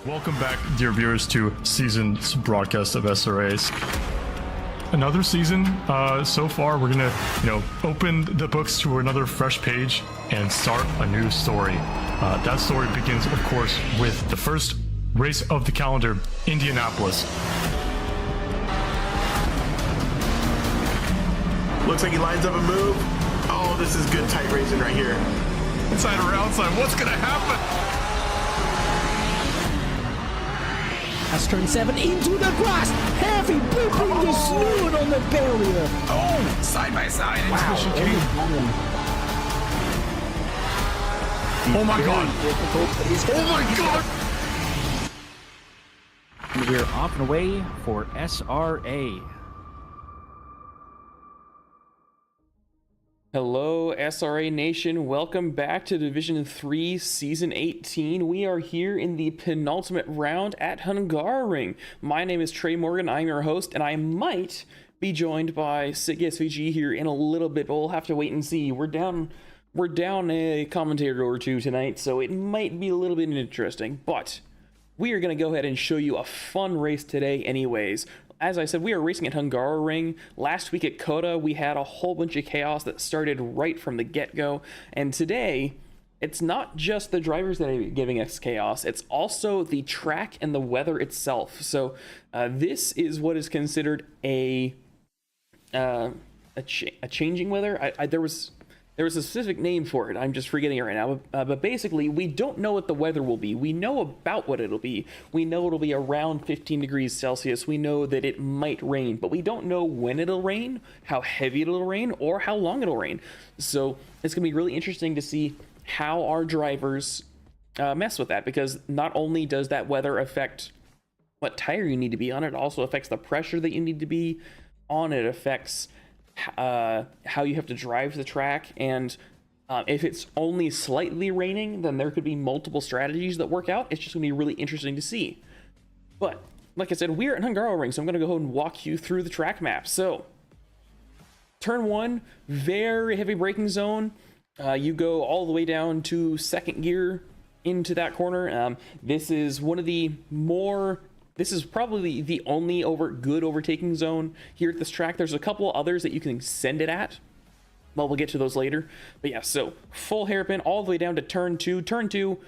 Welcome back, dear viewers, to season's broadcast of SRAs. Another season. So far, we're gonna, open the books to another fresh page and start a new story. That story begins, of course, with the first race of the calendar, Indianapolis. Looks like he lines up a move. Oh, this is good tight racing right here. Inside or outside, what's gonna happen? As turn 7 into the grass, heavy booping the snoot on the barrier. Oh, side by side into the chicane. Oh my god! Oh my god! We're off and away for SRA. Hello, SRA Nation. Welcome back to Division 3, Season 18. We are here in the penultimate round at Hungaroring. My name is Trey Morgan. I'm your host, and I might be joined by Sig SVG here in a little bit, but we'll have to wait and see. We're down a commentator or two tonight, so it might be a little bit interesting, but we are going to go ahead and show you a fun race today anyways. As I said, we are racing at Hungaroring. Last week at COTA, we had a whole bunch of chaos that started right from the get-go. And today, it's not just the drivers that are giving us chaos, it's also the track and the weather itself. So this is what is considered a changing weather. There was a specific name for it. I'm just forgetting it right now. But basically, we don't know what the weather will be. We know about what it'll be. We know it'll be around 15 degrees Celsius. We know that it might rain, but we don't know when it'll rain, how heavy it'll rain, or how long it'll rain. So it's going to be really interesting to see how our drivers mess with that, because not only does that weather affect what tire you need to be on, it also affects the pressure that you need to be on. It affects how you have to drive the track, and if it's only slightly raining, then there could be multiple strategies that work out. It's just gonna be really interesting to see. But like I said, we're at Hungaroring, so I'm gonna go ahead and walk you through the track map. So turn 1, very heavy braking zone. You go all the way down to second gear into that corner. This is one of the more This is probably the only good overtaking zone here at this track. There's a couple others that you can send it at. Well, we'll get to those later. But yeah, so full hairpin all the way down to turn 2. Turn 2,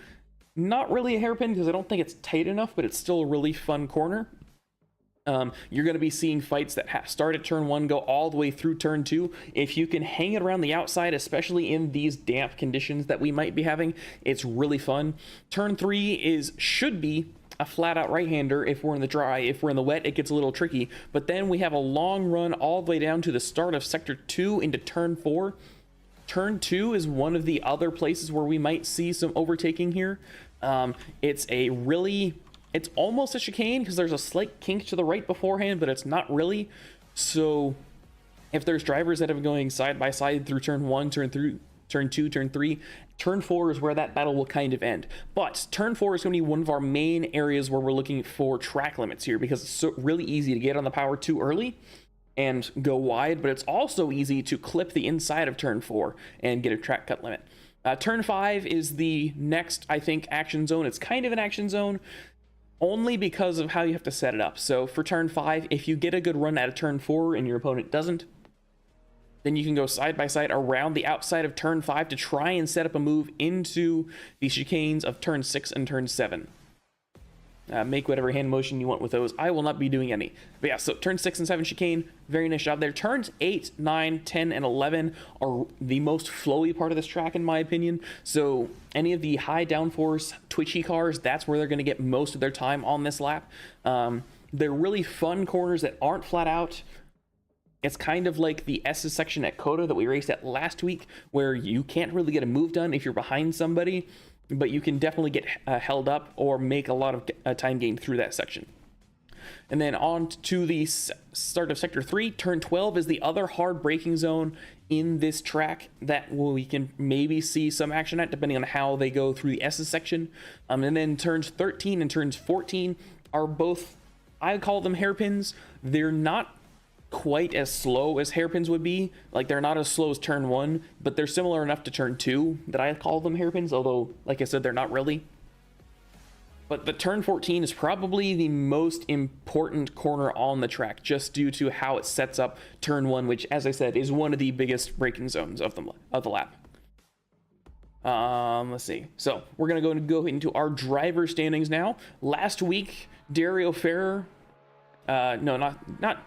not really a hairpin because I don't think it's tight enough, but it's still a really fun corner. You're going to be seeing fights that start at turn 1, go all the way through turn 2. If you can hang it around the outside, especially in these damp conditions that we might be having, it's really fun. Turn 3 should be a flat-out right-hander if we're in the dry. If we're in the wet, it gets a little tricky. But then we have a long run all the way down to the start of Sector 2 into Turn 4. Turn 2 is one of the other places where we might see some overtaking here. It's almost a chicane because there's a slight kink to the right beforehand, but it's not really. So if there's drivers that have been going side by side through Turn 1, Turn 2, Turn 3, Turn 4 is where that battle will kind of end. But Turn 4 is going to be one of our main areas where we're looking for track limits here, because it's really easy to get on the power too early and go wide, but it's also easy to clip the inside of Turn 4 and get a track cut limit. Turn 5 is the next, I think, action zone. It's kind of an action zone only because of how you have to set it up. So for Turn 5, if you get a good run at a Turn 4 and your opponent doesn't, then you can go side by side around the outside of Turn 5 to try and set up a move into the chicanes of Turn 6 and Turn 7. Make whatever hand motion you want with those. I will not be doing any. But yeah, so Turn 6 and 7 chicane, very nice job there. Turns 8, 9, 10, and 11 are the most flowy part of this track, in my opinion. So any of the high downforce, twitchy cars, that's where they're going to get most of their time on this lap. They're really fun corners that aren't flat out. It's kind of like the S section at Coda that we raced at last week, where you can't really get a move done if you're behind somebody, but you can definitely get held up or make a lot of time gain through that section. And then on to the start of Sector 3, Turn 12 is the other hard braking zone in this track that we can maybe see some action at, depending on how they go through the S section. And then Turns 13 and Turns 14 are both, I call them hairpins. They're not quite as slow as hairpins would be. Like, they're not as slow as Turn 1, but they're similar enough to Turn 2 that I call them hairpins, although, like I said, they're not really. But the Turn 14 is probably the most important corner on the track, just due to how it sets up Turn 1, which, as I said, is one of the biggest braking zones of the lap. Let's see. So we're going to go into our driver standings now. Last week, Dario Ferrer,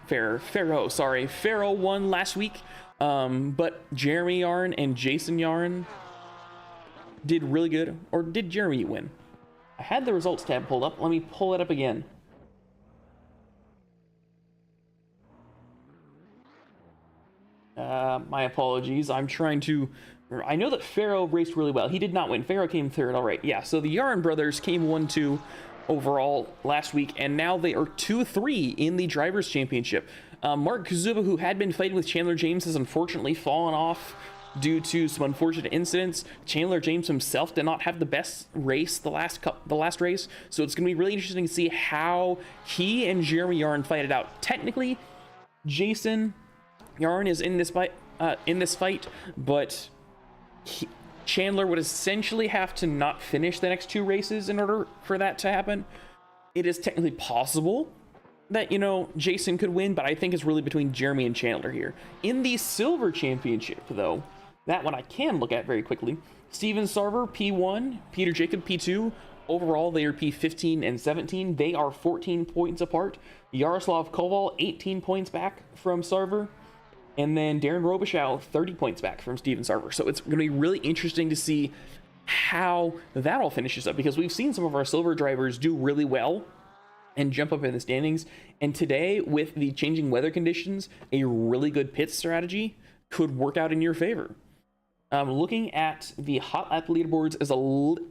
Ferro, sorry. Ferro won last week, but Jeremy Yarn and Jason Yarn did really good. Or did Jeremy win? I had the results tab pulled up. Let me pull it up again. My apologies. I'm trying to... I know that Ferro raced really well. He did not win. Ferro came third. All right. Yeah, so the Yarn brothers came 1-2 overall last week, and now they are 2-3 in the Drivers' Championship. Mark Kazuba, who had been fighting with Chandler James, has unfortunately fallen off due to some unfortunate incidents. Chandler James himself did not have the best race the last race, so it's going to be really interesting to see how he and Jeremy Yarn fight it out. Technically, Jason Yarn is in this fight, but Chandler would essentially have to not finish the next two races in order for that to happen. It is technically possible that, Jason could win, but I think it's really between Jeremy and Chandler here. In the Silver Championship, though, that one I can look at very quickly. Steven Sarver, P1, Peter Jacob, P2. Overall, they are P15 and 17. They are 14 points apart. Yaroslav Koval, 18 points back from Sarver. And then Darren Robichaux, 30 points back from Steven Sarver. So it's going to be really interesting to see how that all finishes up, because we've seen some of our silver drivers do really well and jump up in the standings. And today, with the changing weather conditions, a really good pit strategy could work out in your favor. Looking at the hot lap leaderboards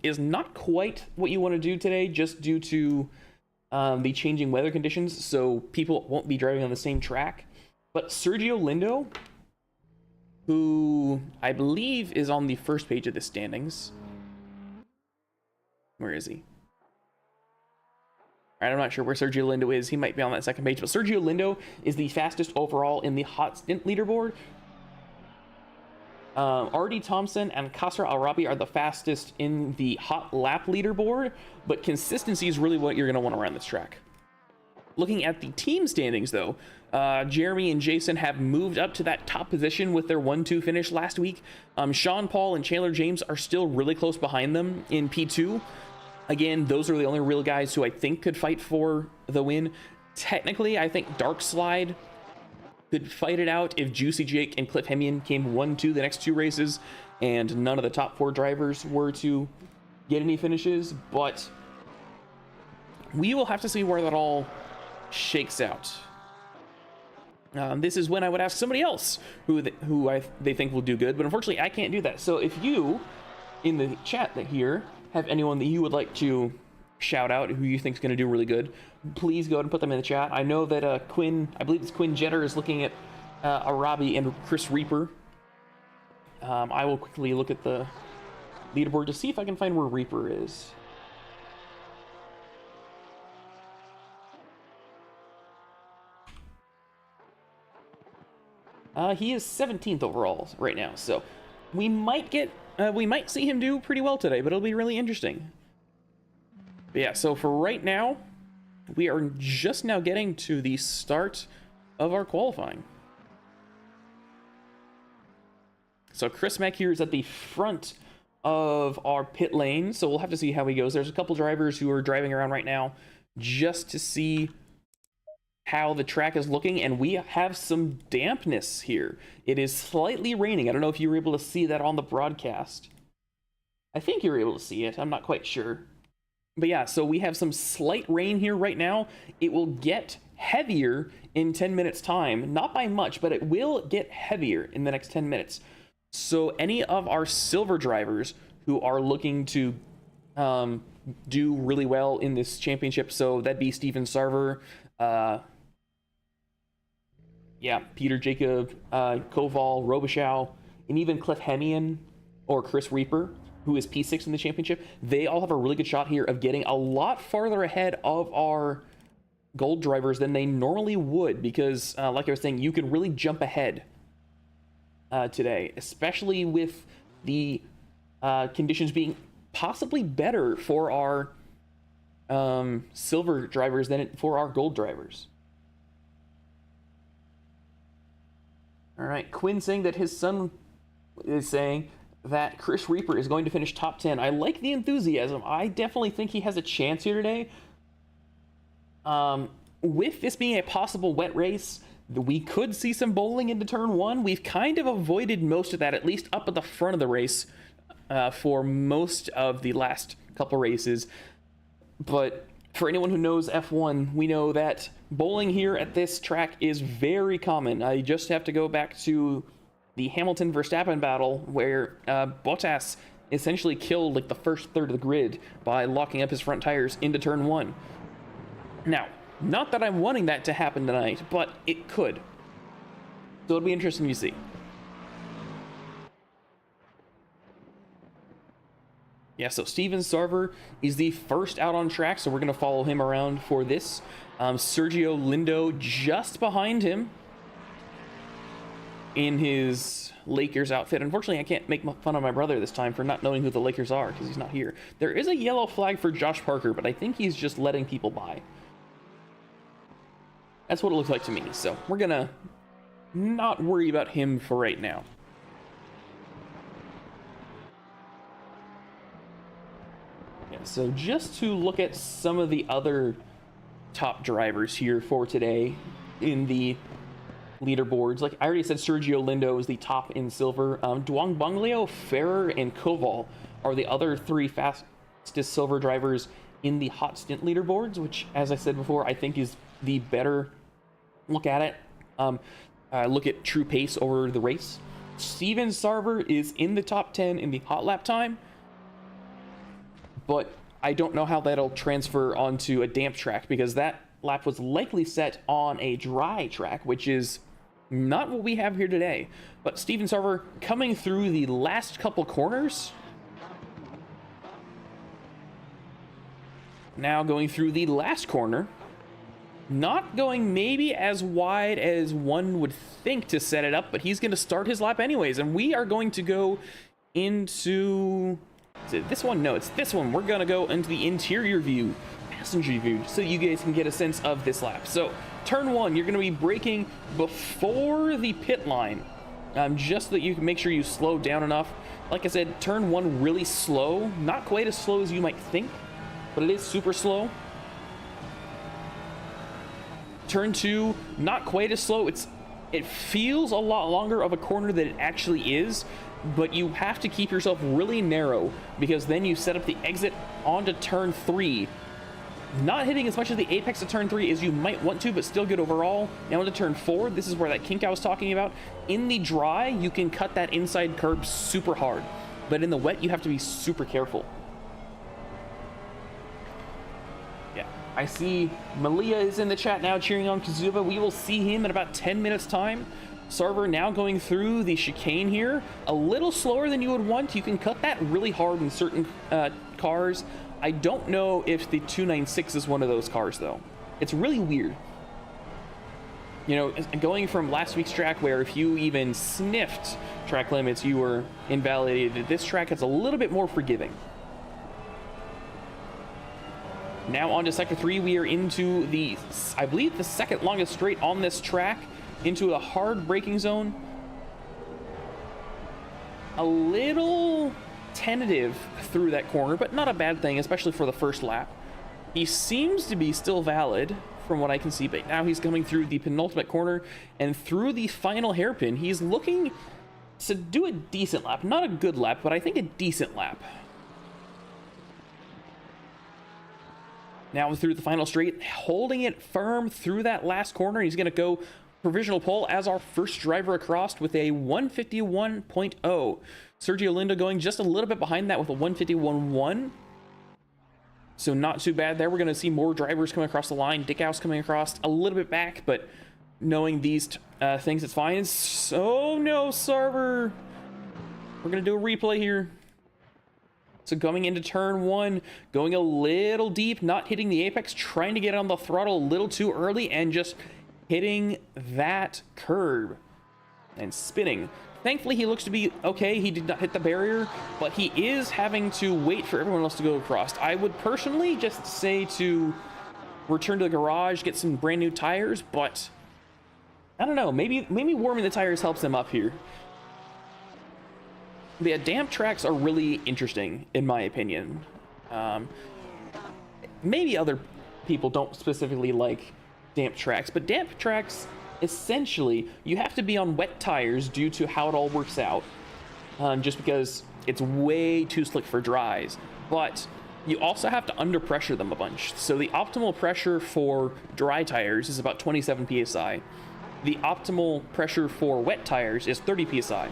is not quite what you want to do today, just due to the changing weather conditions, so people won't be driving on the same track. But Sergio Lindo, who I believe is on the first page of the standings. Where is he? I'm not sure where Sergio Lindo is. He might be on that second page, but Sergio Lindo is the fastest overall in the hot stint leaderboard. R.D. Thompson and Kasra Al-Rabi are the fastest in the hot lap leaderboard, but consistency is really what you're going to want around this track. Looking at the team standings, though, Jeremy and Jason have moved up to that top position with their 1-2 finish last week. Sean Paul and Chandler James are still really close behind them in P2. Again, those are the only real guys who I think could fight for the win. Technically, I think Dark Slide could fight it out if Juicy Jake and Cliff Hemian came 1-2 the next two races and none of the top four drivers were to get any finishes, but we will have to see where that all shakes out. This is when I would ask somebody else who they think will do good, but unfortunately I can't do that. So if you in the chat here have anyone that you would like to shout out who you think is going to do really good, please go ahead and put them in the chat. I know that Quinn, I believe it's Quinn Jetter, is looking at Arabi and Chris Reaper. I will quickly look at the leaderboard to see if I can find where Reaper is. He is 17th overall right now, so we might see him do pretty well today, but it'll be really interesting. But yeah, so for right now, we are just now getting to the start of our qualifying. So Chris Mack here is at the front of our pit lane, so we'll have to see how he goes. There's a couple drivers who are driving around right now just to see how the track is looking, and we have some dampness here. It is slightly raining. I don't know if you were able to see that on the broadcast. I think you were able to see it. I'm not quite sure. But yeah, so we have some slight rain here right now. It will get heavier in 10 minutes time. Not by much, but it will get heavier in the next 10 minutes. So any of our silver drivers who are looking to do really well in this championship, so that'd be Steven Sarver, Peter Jacob, Koval, Robichaux, and even Cliff Hemian or Chris Reaper, who is P6 in the championship. They all have a really good shot here of getting a lot farther ahead of our gold drivers than they normally would, because like I was saying, you can really jump ahead today, especially with the conditions being possibly better for our silver drivers than for our gold drivers. All right, Quinn saying that his son is saying that Chris Reaper is going to finish top 10. I like the enthusiasm. I definitely think he has a chance here today. With this being a possible wet race, we could see some bowling into turn one. We've kind of avoided most of that, at least up at the front of the race, for most of the last couple races. But for anyone who knows F1, we know that bowling here at this track is very common. I just have to go back to the Hamilton-Verstappen battle where Bottas essentially killed like the first third of the grid by locking up his front tires into turn one. Now, not that I'm wanting that to happen tonight, but it could. So it'll be interesting to see. Yeah, so Steven Sarver is the first out on track, so we're going to follow him around for this. Sergio Lindo just behind him in his Lakers outfit. Unfortunately, I can't make fun of my brother this time for not knowing who the Lakers are because he's not here. There is a yellow flag for Josh Parker, but I think he's just letting people by. That's what it looks like to me, so we're going to not worry about him for right now. So just to look at some of the other top drivers here for today in the leaderboards, like I already said, Sergio Lindo is the top in silver. Duong Bonglio, Ferrer, and Koval are the other three fastest silver drivers in the hot stint leaderboards, which, as I said before, I think is the better look at it. Look at true pace over the race. Steven Sarver is in the top 10 in the hot lap time, but I don't know how that'll transfer onto a damp track because that lap was likely set on a dry track, which is not what we have here today. But Steven Sarver coming through the last couple corners. Now going through the last corner. Not going maybe as wide as one would think to set it up, but he's going to start his lap anyways. And we are going to go into... Is it this one? No, it's this one. We're going to go into the interior view, passenger view, so you guys can get a sense of this lap. So turn one, you're going to be braking before the pit line, just so that you can make sure you slow down enough. Like I said, turn one really slow, not quite as slow as you might think, but it is super slow. Turn two, not quite as slow. It feels a lot longer of a corner than it actually is, but you have to keep yourself really narrow because then you set up the exit onto turn three Not hitting as much of the apex of turn 3 as you might want to, but still good overall. Now into turn 4, this is where that kink I was talking about. In the dry, you can cut that inside curb super hard, but in the wet, you have to be super careful. Yeah, I see Malia is in the chat now cheering on Kazuba. We will see him in about 10 minutes time. Sarver now going through the chicane here, a little slower than you would want. You can cut that really hard in certain cars. I don't know if the 296 is one of those cars though. It's really weird. You know, going from last week's track where if you even sniffed track limits, you were invalidated. This track is a little bit more forgiving. Now on to sector 3, we are into the, I believe, the second longest straight on this track, into a hard braking zone. A little tentative through that corner, but not a bad thing, especially for the first lap. He seems to be still valid from what I can see, but now he's coming through the penultimate corner and through the final hairpin. He's looking to do a decent lap, not a good lap, but I think a decent lap. Now through the final straight, holding it firm through that last corner. He's going to go provisional pole as our first driver across with a 151.0. Sergio Lindo going just a little bit behind that with a 151.1. So not too bad there. We're going to see more drivers coming across the line. Dickhouse coming across a little bit back, but knowing these things, it's fine. So no, Sarver. We're going to do a replay here. So going into turn 1, going a little deep, not hitting the apex, trying to get on the throttle a little too early and just hitting that curb and spinning. Thankfully, he looks to be okay. He did not hit the barrier, but he is having to wait for everyone else to go across. I would personally just say to return to the garage, get some brand new tires, but I don't know. Maybe warming the tires helps him up here. The damp tracks are really interesting, in my opinion. Maybe other people don't specifically like damp tracks, but damp tracks, essentially, you have to be on wet tires due to how it all works out, just because it's way too slick for dries. But you also have to under pressure them a bunch. So the optimal pressure for dry tires is about 27 psi. The optimal pressure for wet tires is 30 psi.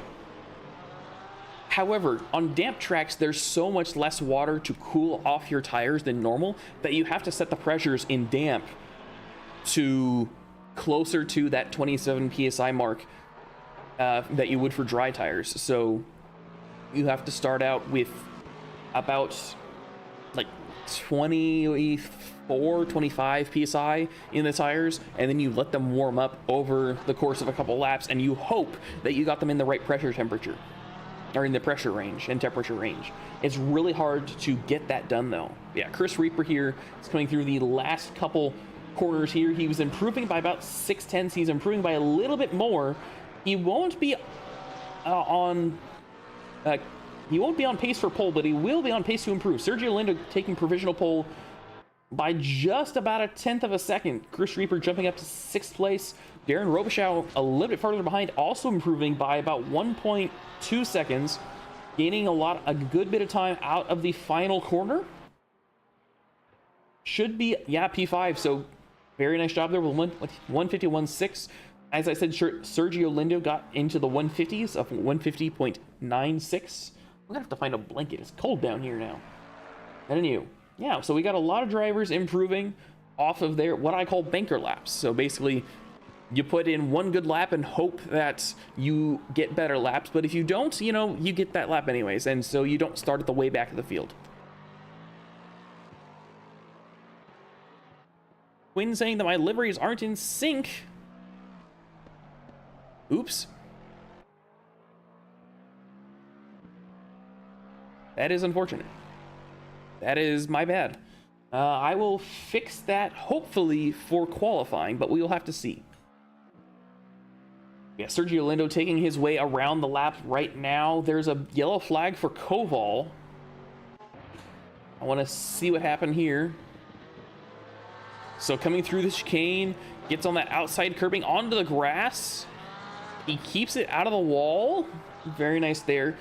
However, on damp tracks, there's so much less water to cool off your tires than normal that you have to set the pressures in damp to closer to that 27 psi mark that you would for dry tires. So you have to start out with about like 24, 25 psi in the tires, and then you let them warm up over the course of a couple laps, and you hope that you got them in the right pressure temperature, or in the pressure range and temperature range. It's really hard to get that done though. Yeah, Chris Reaper here is coming through the last couple corners here. He was improving by about 6/10. He's improving by a little bit more. He won't be on pace for pole, but he will be on pace to improve. Sergio Lindo taking provisional pole by just about 1/10 of a second. Chris Reaper jumping up to 6th place. Darren Robichaux a little bit farther behind, also improving by about 1.2 seconds, gaining a good bit of time out of the final corner. Should be, yeah, P5. So very nice job there with 151.6. As I said, Sergio Lindo got into the 150s of 150.96. We're gonna have to find a blanket. It's cold down here now. And then yeah, so we got a lot of drivers improving off of their what I call banker laps. So basically, you put in one good lap and hope that you get better laps, but if you don't, you get that lap anyways, and so you don't start at the way back of the field. Quinn saying that my liveries aren't in sync. Oops. That is unfortunate. That is my bad. I will fix that hopefully for qualifying, but we will have to see. Yeah, Sergio Lindo taking his way around the lap right now. There's a yellow flag for Koval. I want to see what happened here. So coming through the chicane, gets on that outside curbing onto the grass. He keeps it out of the wall. Very nice there.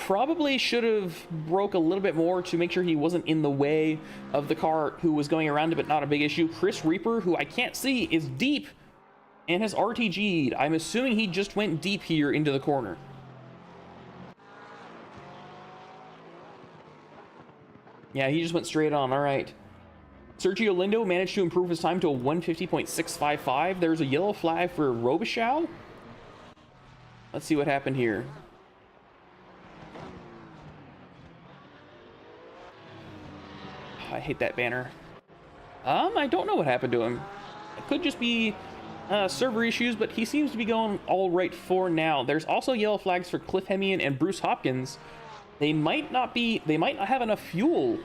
probably should have broke a little bit more to make sure he wasn't in the way of the car who was going around it, but not a big issue. Chris Reaper, who I can't see, is deep and has RTG'd. I'm assuming he just went deep here into the corner. Yeah, he just went straight on. All right. Sergio Lindo managed to improve his time to a 150.655. There's a yellow flag for Robichaux. Let's see what happened here. I hate that banner. I don't know what happened to him. It could just be server issues, but he seems to be going all right for now. There's also yellow flags for Cliff Hemian and Bruce Hopkins. They might not have enough fuel,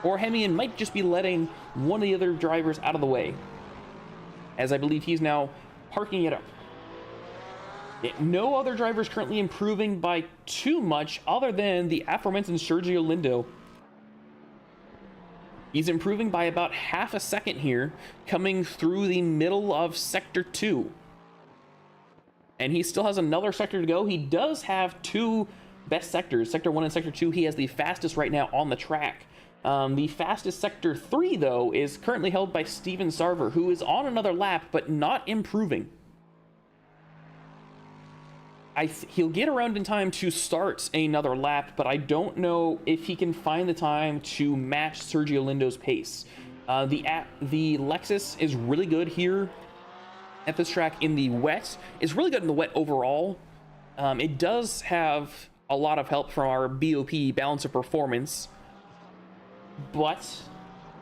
or Hemian might just be letting one of the other drivers out of the way, as I believe he's now parking it up. No other drivers currently improving by too much other than the aforementioned Sergio Lindo. He's improving by about half a second here, coming through the middle of Sector 2. And he still has another sector to go. He does have two best sectors, Sector 1 and Sector 2. He has the fastest right now on the track. The fastest Sector 3, though, is currently held by Steven Sarver, who is on another lap, but not improving. He'll get around in time to start another lap, but I don't know if he can find the time to match Sergio Lindo's pace. The Lexus is really good here at this track in the wet. It's really good in the wet overall. It does have a lot of help from our BOP, Balance of Performance, but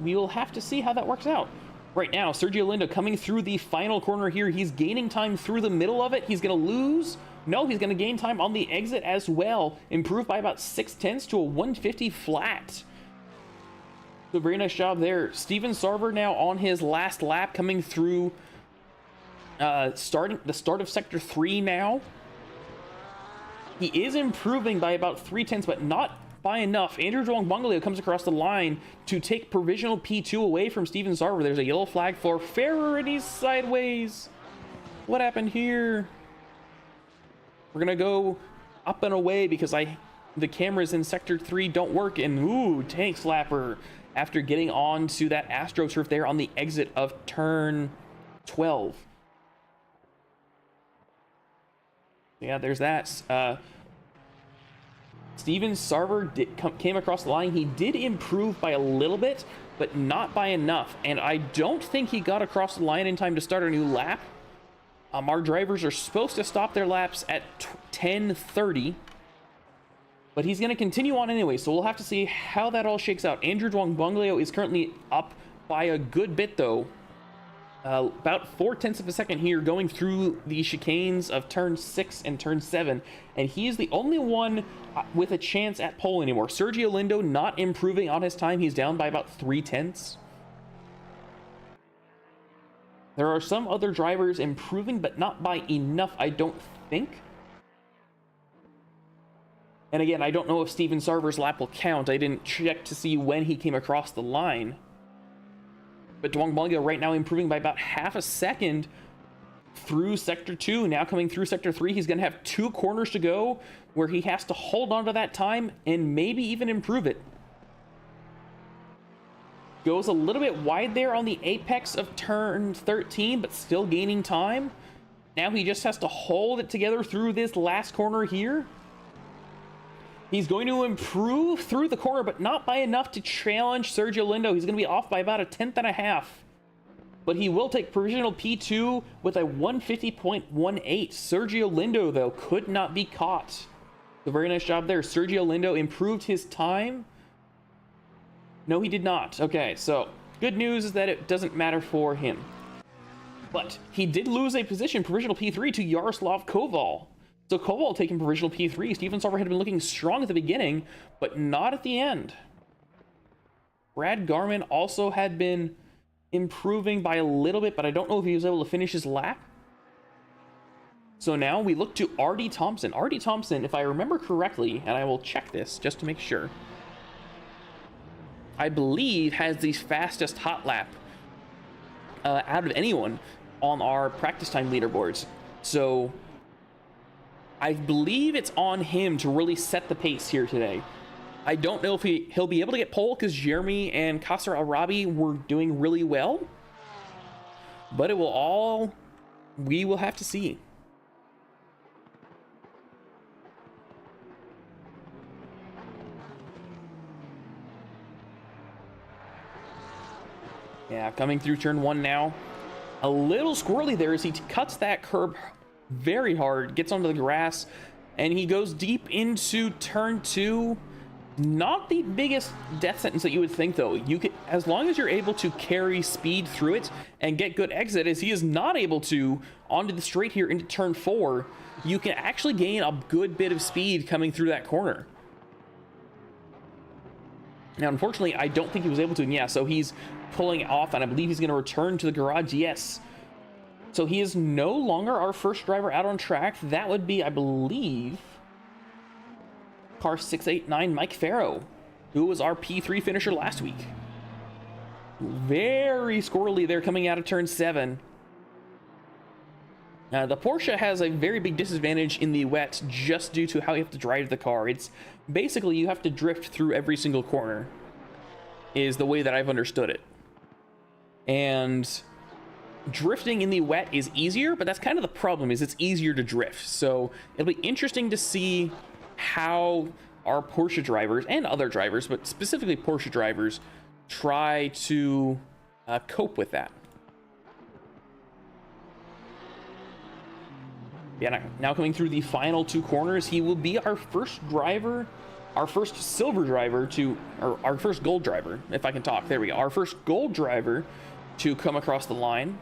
we will have to see how that works out. Right now, Sergio Lindo coming through the final corner here. He's gaining time through the middle of it. He's going to lose. No, he's going to gain time on the exit as well. Improve by about 0.6 to a 150 flat. So very nice job there. Steven Sarver now on his last lap, coming through starting the start of Sector 3 now. He is improving by about 0.3, but not by enough. Andrew Dwong comes across the line to take provisional P2 away from Steven Sarver. There's a yellow flag for Ferrer, and he's sideways. What happened here? We're gonna go up and away because the cameras in Sector 3 don't work. And ooh, tank slapper after getting on to that AstroTurf there on the exit of turn 12. Yeah, there's that. Steven Sarver came across the line. He did improve by a little bit, but not by enough. And I don't think he got across the line in time to start a new lap. Our drivers are supposed to stop their laps at 10:30, but he's going to continue on anyway, so we'll have to see how that all shakes out. Andrew Dwong is currently up by a good bit, though. About 0.4 of a second here, going through the chicanes of turn 6 and turn 7, and he is the only one with a chance at pole anymore. Sergio Lindo not improving on his time. He's down by about 0.3. There are some other drivers improving, but not by enough, I don't think. And again, I don't know if Steven Sarver's lap will count. I didn't check to see when he came across the line. But Dwong right now improving by about half a second through Sector 2. Now coming through Sector 3, he's going to have 2 corners to go where he has to hold on to that time and maybe even improve it. Goes a little bit wide there on the apex of turn 13, but still gaining time. Now he just has to hold it together through this last corner here. He's going to improve through the corner, but not by enough to challenge Sergio Lindo. He's going to be off by about 1/10.5. But he will take provisional P2 with a 150.18. Sergio Lindo, though, could not be caught. So very nice job there. Sergio Lindo improved his time. No, he did not. Okay, so good news is that it doesn't matter for him. But he did lose a position, provisional P3, to Yaroslav Koval. So Koval taking provisional P3. Steven Sarver had been looking strong at the beginning, but not at the end. Brad Garman also had been improving by a little bit, but I don't know if he was able to finish his lap. So now we look to R.D. Thompson. R.D. Thompson, if I remember correctly, and I will check this just to make sure, I believe has the fastest hot lap out of anyone on our practice time leaderboards. So I believe it's on him to really set the pace here today. I don't know if he'll be able to get pole because Jeremy and Kasser Arabi were doing really well. But we will have to see. Yeah, coming through turn 1 now. A little squirrely there as he cuts that curb very hard, gets onto the grass, and he goes deep into turn 2. Not the biggest death sentence that you would think, though. You can, as long as you're able to carry speed through it and get good exit, as he is not able to onto the straight here into turn 4, you can actually gain a good bit of speed coming through that corner. Now, unfortunately, I don't think he was able to. And yeah, so he's pulling off, and I believe he's going to return to the garage. Yes. So he is no longer our first driver out on track. That would be, I believe, car 689 Mike Farrow, who was our P3 finisher last week. Very squirrely there coming out of turn 7. The Porsche has a very big disadvantage in the wet just due to how you have to drive the car. It's basically you have to drift through every single corner is the way that I've understood it. And drifting in the wet is easier, but that's kind of the problem, is it's easier to drift. So it'll be interesting to see how our Porsche drivers and other drivers, but specifically Porsche drivers, try to cope with that. Yeah, now coming through the final 2 corners, he will be our first driver, our first silver driver to, or our first gold driver, if I can talk. There we go. Our first gold driver to come across the line.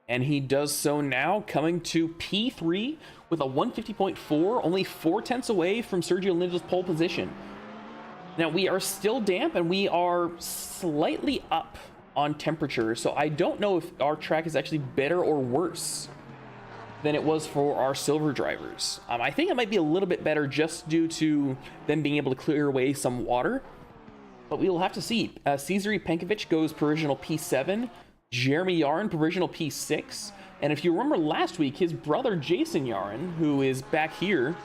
And he does so now, coming to P3 with a 150.4, only 4/10 away from Sergio Linda's pole position. Now, we are still damp, and we are slightly up on temperature, so I don't know if our track is actually better or worse than it was for our silver drivers. I think it might be a little bit better just due to them being able to clear away some water, but we will have to see. Cesare Penkovic goes provisional P7, Jeremy Yarin provisional P6, and if you remember last week, his brother Jason Yarin, who is back here,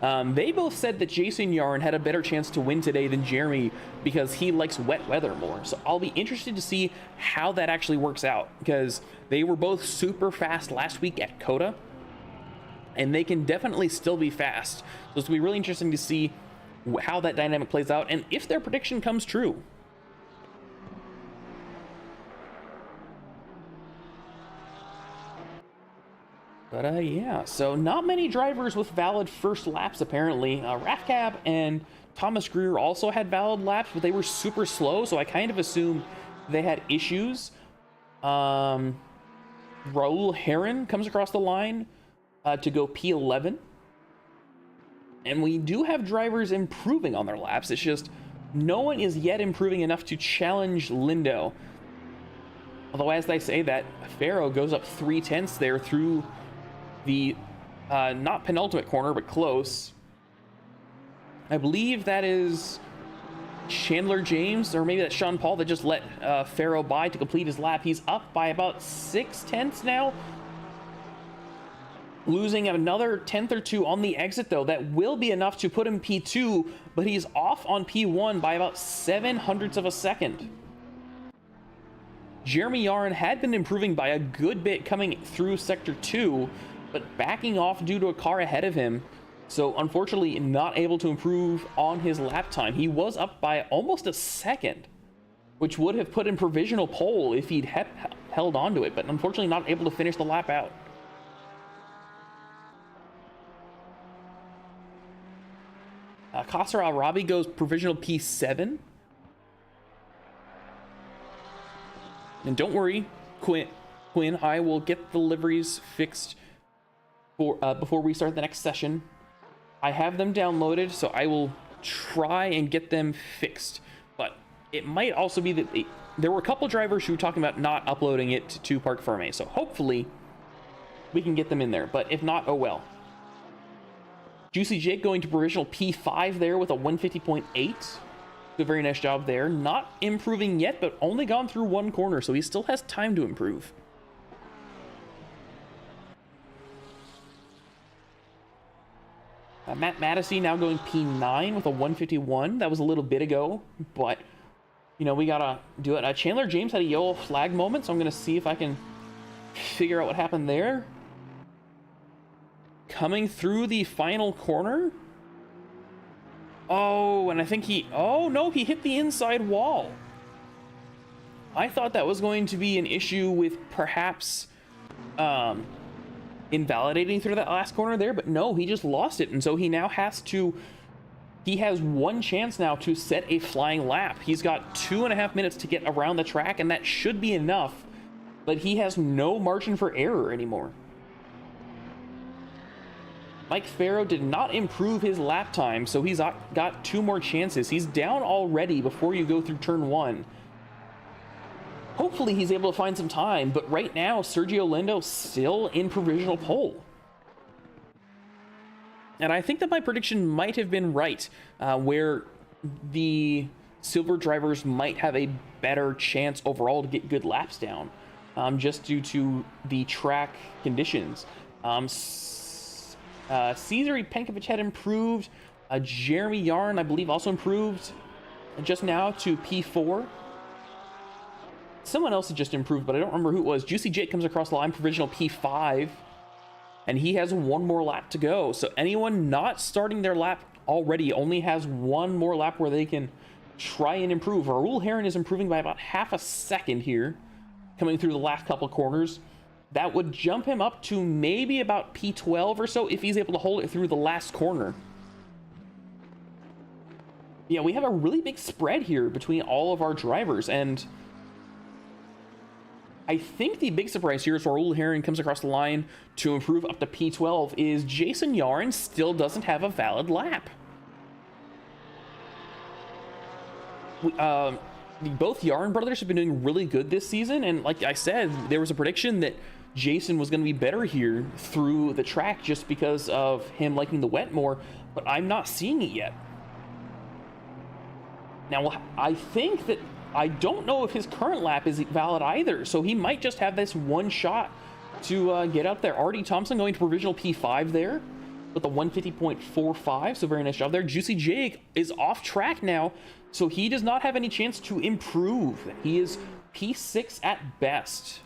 they both said that Jason Yarin had a better chance to win today than Jeremy because he likes wet weather more. So I'll be interested to see how that actually works out, because they were both super fast last week at COTA, and they can definitely still be fast. So it's going to be really interesting to see how that dynamic plays out and if their prediction comes true. But yeah, so not many drivers with valid first laps apparently. Rafcab and Thomas Greer also had valid laps, but they were super slow, so I kind of assume they had issues. Raul Heron comes across the line to go P11. And we do have drivers improving on their laps. It's just no one is yet improving enough to challenge Lindo. Although, as they say, that Farrow goes up 3/10 there through the not penultimate corner, but close. I believe that is Chandler James, or maybe that's Sean Paul that just let Farrow by to complete his lap. He's up by about 6/10 now, losing another 10th or 2 on the exit, though. That will be enough to put him P2, but he's off on P1 by about 0.07 of a second. Jeremy Yarin had been improving by a good bit coming through Sector 2, but backing off due to a car ahead of him. So unfortunately not able to improve on his lap time. He was up by almost a second, which would have put in provisional pole if he'd held on to it, but unfortunately not able to finish the lap out. Kasser Al-Rabi goes provisional P7. And don't worry, Quinn, I will get the liveries fixed before we start the next session. I have them downloaded, so I will try and get them fixed. But it might also be that there were a couple drivers who were talking about not uploading it to Parc Ferme, so hopefully we can get them in there. But if not, oh well. Juicy Jake going to provisional P5 there with a 150.8. A very nice job there. Not improving yet, but only gone through 1 corner, so he still has time to improve. Matt Mattisey now going P9 with a 151. That was a little bit ago, but, you know, we gotta do it. Chandler James had a yellow flag moment, so I'm gonna see if I can figure out what happened there. Coming through the final corner. Oh, and I think oh no, he hit the inside wall. I thought that was going to be an issue with perhaps invalidating through that last corner there, but no, he just lost it, and so he now has one chance now to set a flying lap. He's got 2.5 minutes to get around the track, and that should be enough, but he has no margin for error anymore. Mike Farrow did not improve his lap time, so he's got 2 more chances. He's down already before you go through turn 1. Hopefully he's able to find some time, but right now, Sergio Lindo still in provisional pole. And I think that my prediction might have been right, where the silver drivers might have a better chance overall to get good laps down, just due to the track conditions. Cesare Penkovic had improved. Jeremy Yarn, I believe, also improved just now to P4. Someone else had just improved, but I don't remember who it was. Juicy Jake comes across the line, provisional P5, and he has 1 more lap to go. So anyone not starting their lap already only has 1 more lap where they can try and improve. Raul Heron is improving by about half a second here, coming through the last couple corners. That would jump him up to maybe about P12 or so if he's able to hold it through the last corner. Yeah, we have a really big spread here between all of our drivers, and I think the big surprise here is Raul Heron comes across the line to improve up to P12 is Jason Yarn still doesn't have a valid lap. Both Yarn brothers have been doing really good this season, and like I said, there was a prediction that Jason was going to be better here through the track just because of him liking the wet more, but I'm not seeing it yet. Now, I think that I don't know if his current lap is valid either, so he might just have this 1 shot to get up there. Artie Thompson going to provisional P5 there with a 150.45, so very nice job there. Juicy Jake is off track now, so he does not have any chance to improve. He is P6 at best.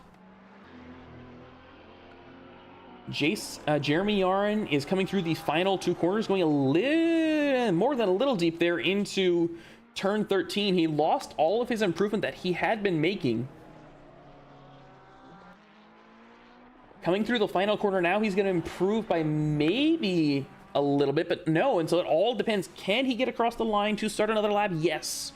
Jeremy Yarn is coming through the final 2 corners, going a little more than a little deep there into turn 13. He lost all of his improvement that he had been making. Coming through the final corner now, he's going to improve by maybe a little bit, but no. And so it all depends. Can he get across the line to start another lap? Yes.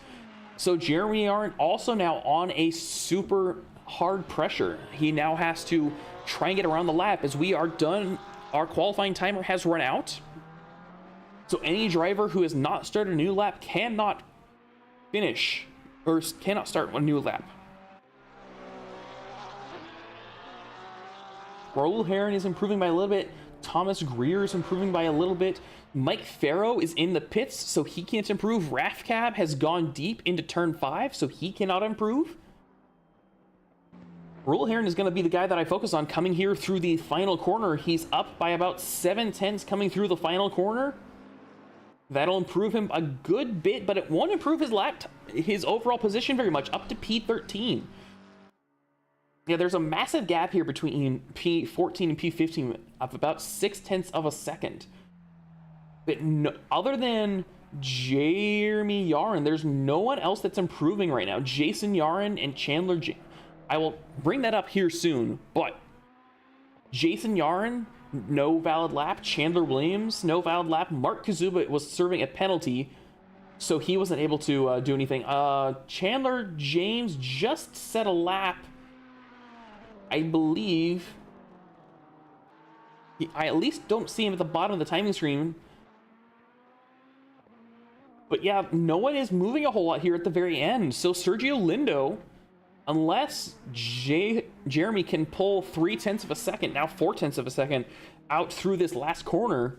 So Jeremy Yarn also now on a super hard pressure. He now has to try and get around the lap as we are done. Our qualifying timer has run out. So any driver who has not started a new lap cannot finish or cannot start a new lap. Raul Heron is improving by a little bit. Thomas Greer is improving by a little bit. Mike Farrow is in the pits, so he can't improve. Rafcab has gone deep into turn 5, so he cannot improve. Raul Heron is going to be the guy that I focus on coming here through the final corner. He's up by about 7/10 coming through the final corner. That'll improve him a good bit, but it won't improve his overall position very much, up to P13. Yeah, there's a massive gap here between P14 and P15 of about 0.6 of a second. But no, other than Jeremy Yarn, there's no one else that's improving right now. Jason Yarn and Chandler I will bring that up here soon, but Jason Yarn, no valid lap. Chandler Williams, no valid lap. Mark Kazuba was serving a penalty, so he wasn't able to do anything. Chandler James just set a lap, I believe. I at least don't see him at the bottom of the timing screen. But yeah, no one is moving a whole lot here at the very end. So Sergio Lindo, unless Jeremy can pull 0.3 of a second, now 0.4 of a second, out through this last corner.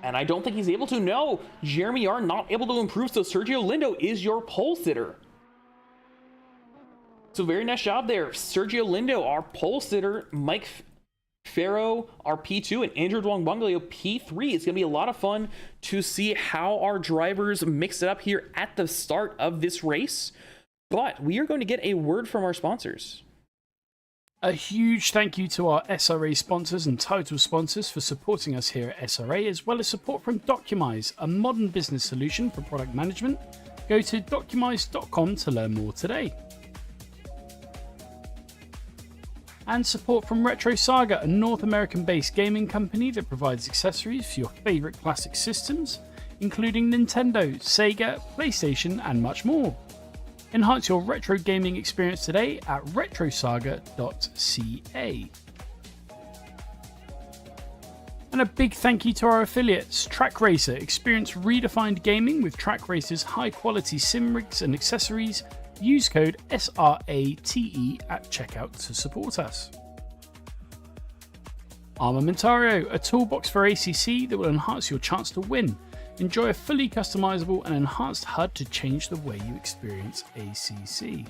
And I don't think he's able to. No, Jeremy are not able to improve, so Sergio Lindo is your pole sitter. So very nice job there. Sergio Lindo, our pole sitter. Mike Pharaoh, our P2, and Andrew Dwang-Bunglio, P3. It's going to be a lot of fun to see how our drivers mix it up here at the start of this race. But we are going to get a word from our sponsors. A huge thank you to our SRA sponsors and title sponsors for supporting us here at SRA, as well as support from Documise, a modern business solution for product management. Go to documise.com to learn more today. And support from Retro Saga, a North American-based gaming company that provides accessories for your favourite classic systems, including Nintendo, Sega, PlayStation, and much more. Enhance your retro gaming experience today at retrosaga.ca. And a big thank you to our affiliates, Track Racer. Experience redefined gaming with Track Racer's high-quality sim rigs and accessories. Use code SRATE at checkout to support us. Armamentario, a toolbox for ACC that will enhance your chance to win. Enjoy a fully customizable and enhanced HUD to change the way you experience ACC.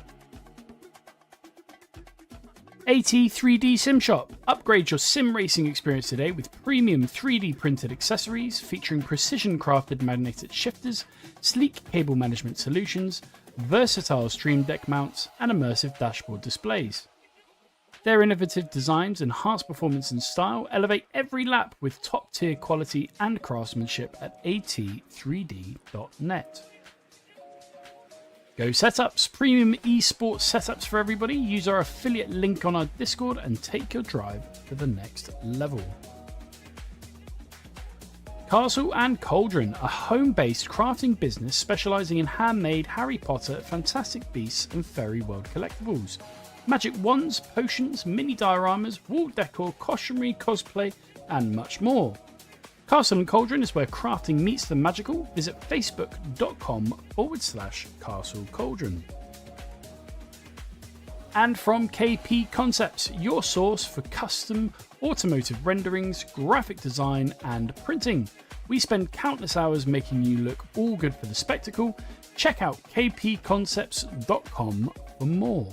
AT3D Sim Shop. Upgrade your sim racing experience today with premium 3D printed accessories featuring precision crafted magnetic shifters, sleek cable management solutions, versatile stream deck mounts, and immersive dashboard displays. Their innovative designs enhance performance and style, elevate every lap with top-tier quality and craftsmanship at at3d.net. Go Setups, premium esports setups for everybody. Use our affiliate link on our Discord and take your drive to the next level. Castle and Cauldron, a home-based crafting business specializing in handmade Harry Potter, Fantastic Beasts, and Fairy World collectibles. Magic wands, potions, mini dioramas, wall decor, costumery, cosplay, and much more. Castle and Cauldron is where crafting meets the magical. Visit facebook.com/Castle Cauldron. And from KP Concepts, your source for custom automotive renderings, graphic design, and printing. We spend countless hours making you look all good for the spectacle. Check out kpconcepts.com for more.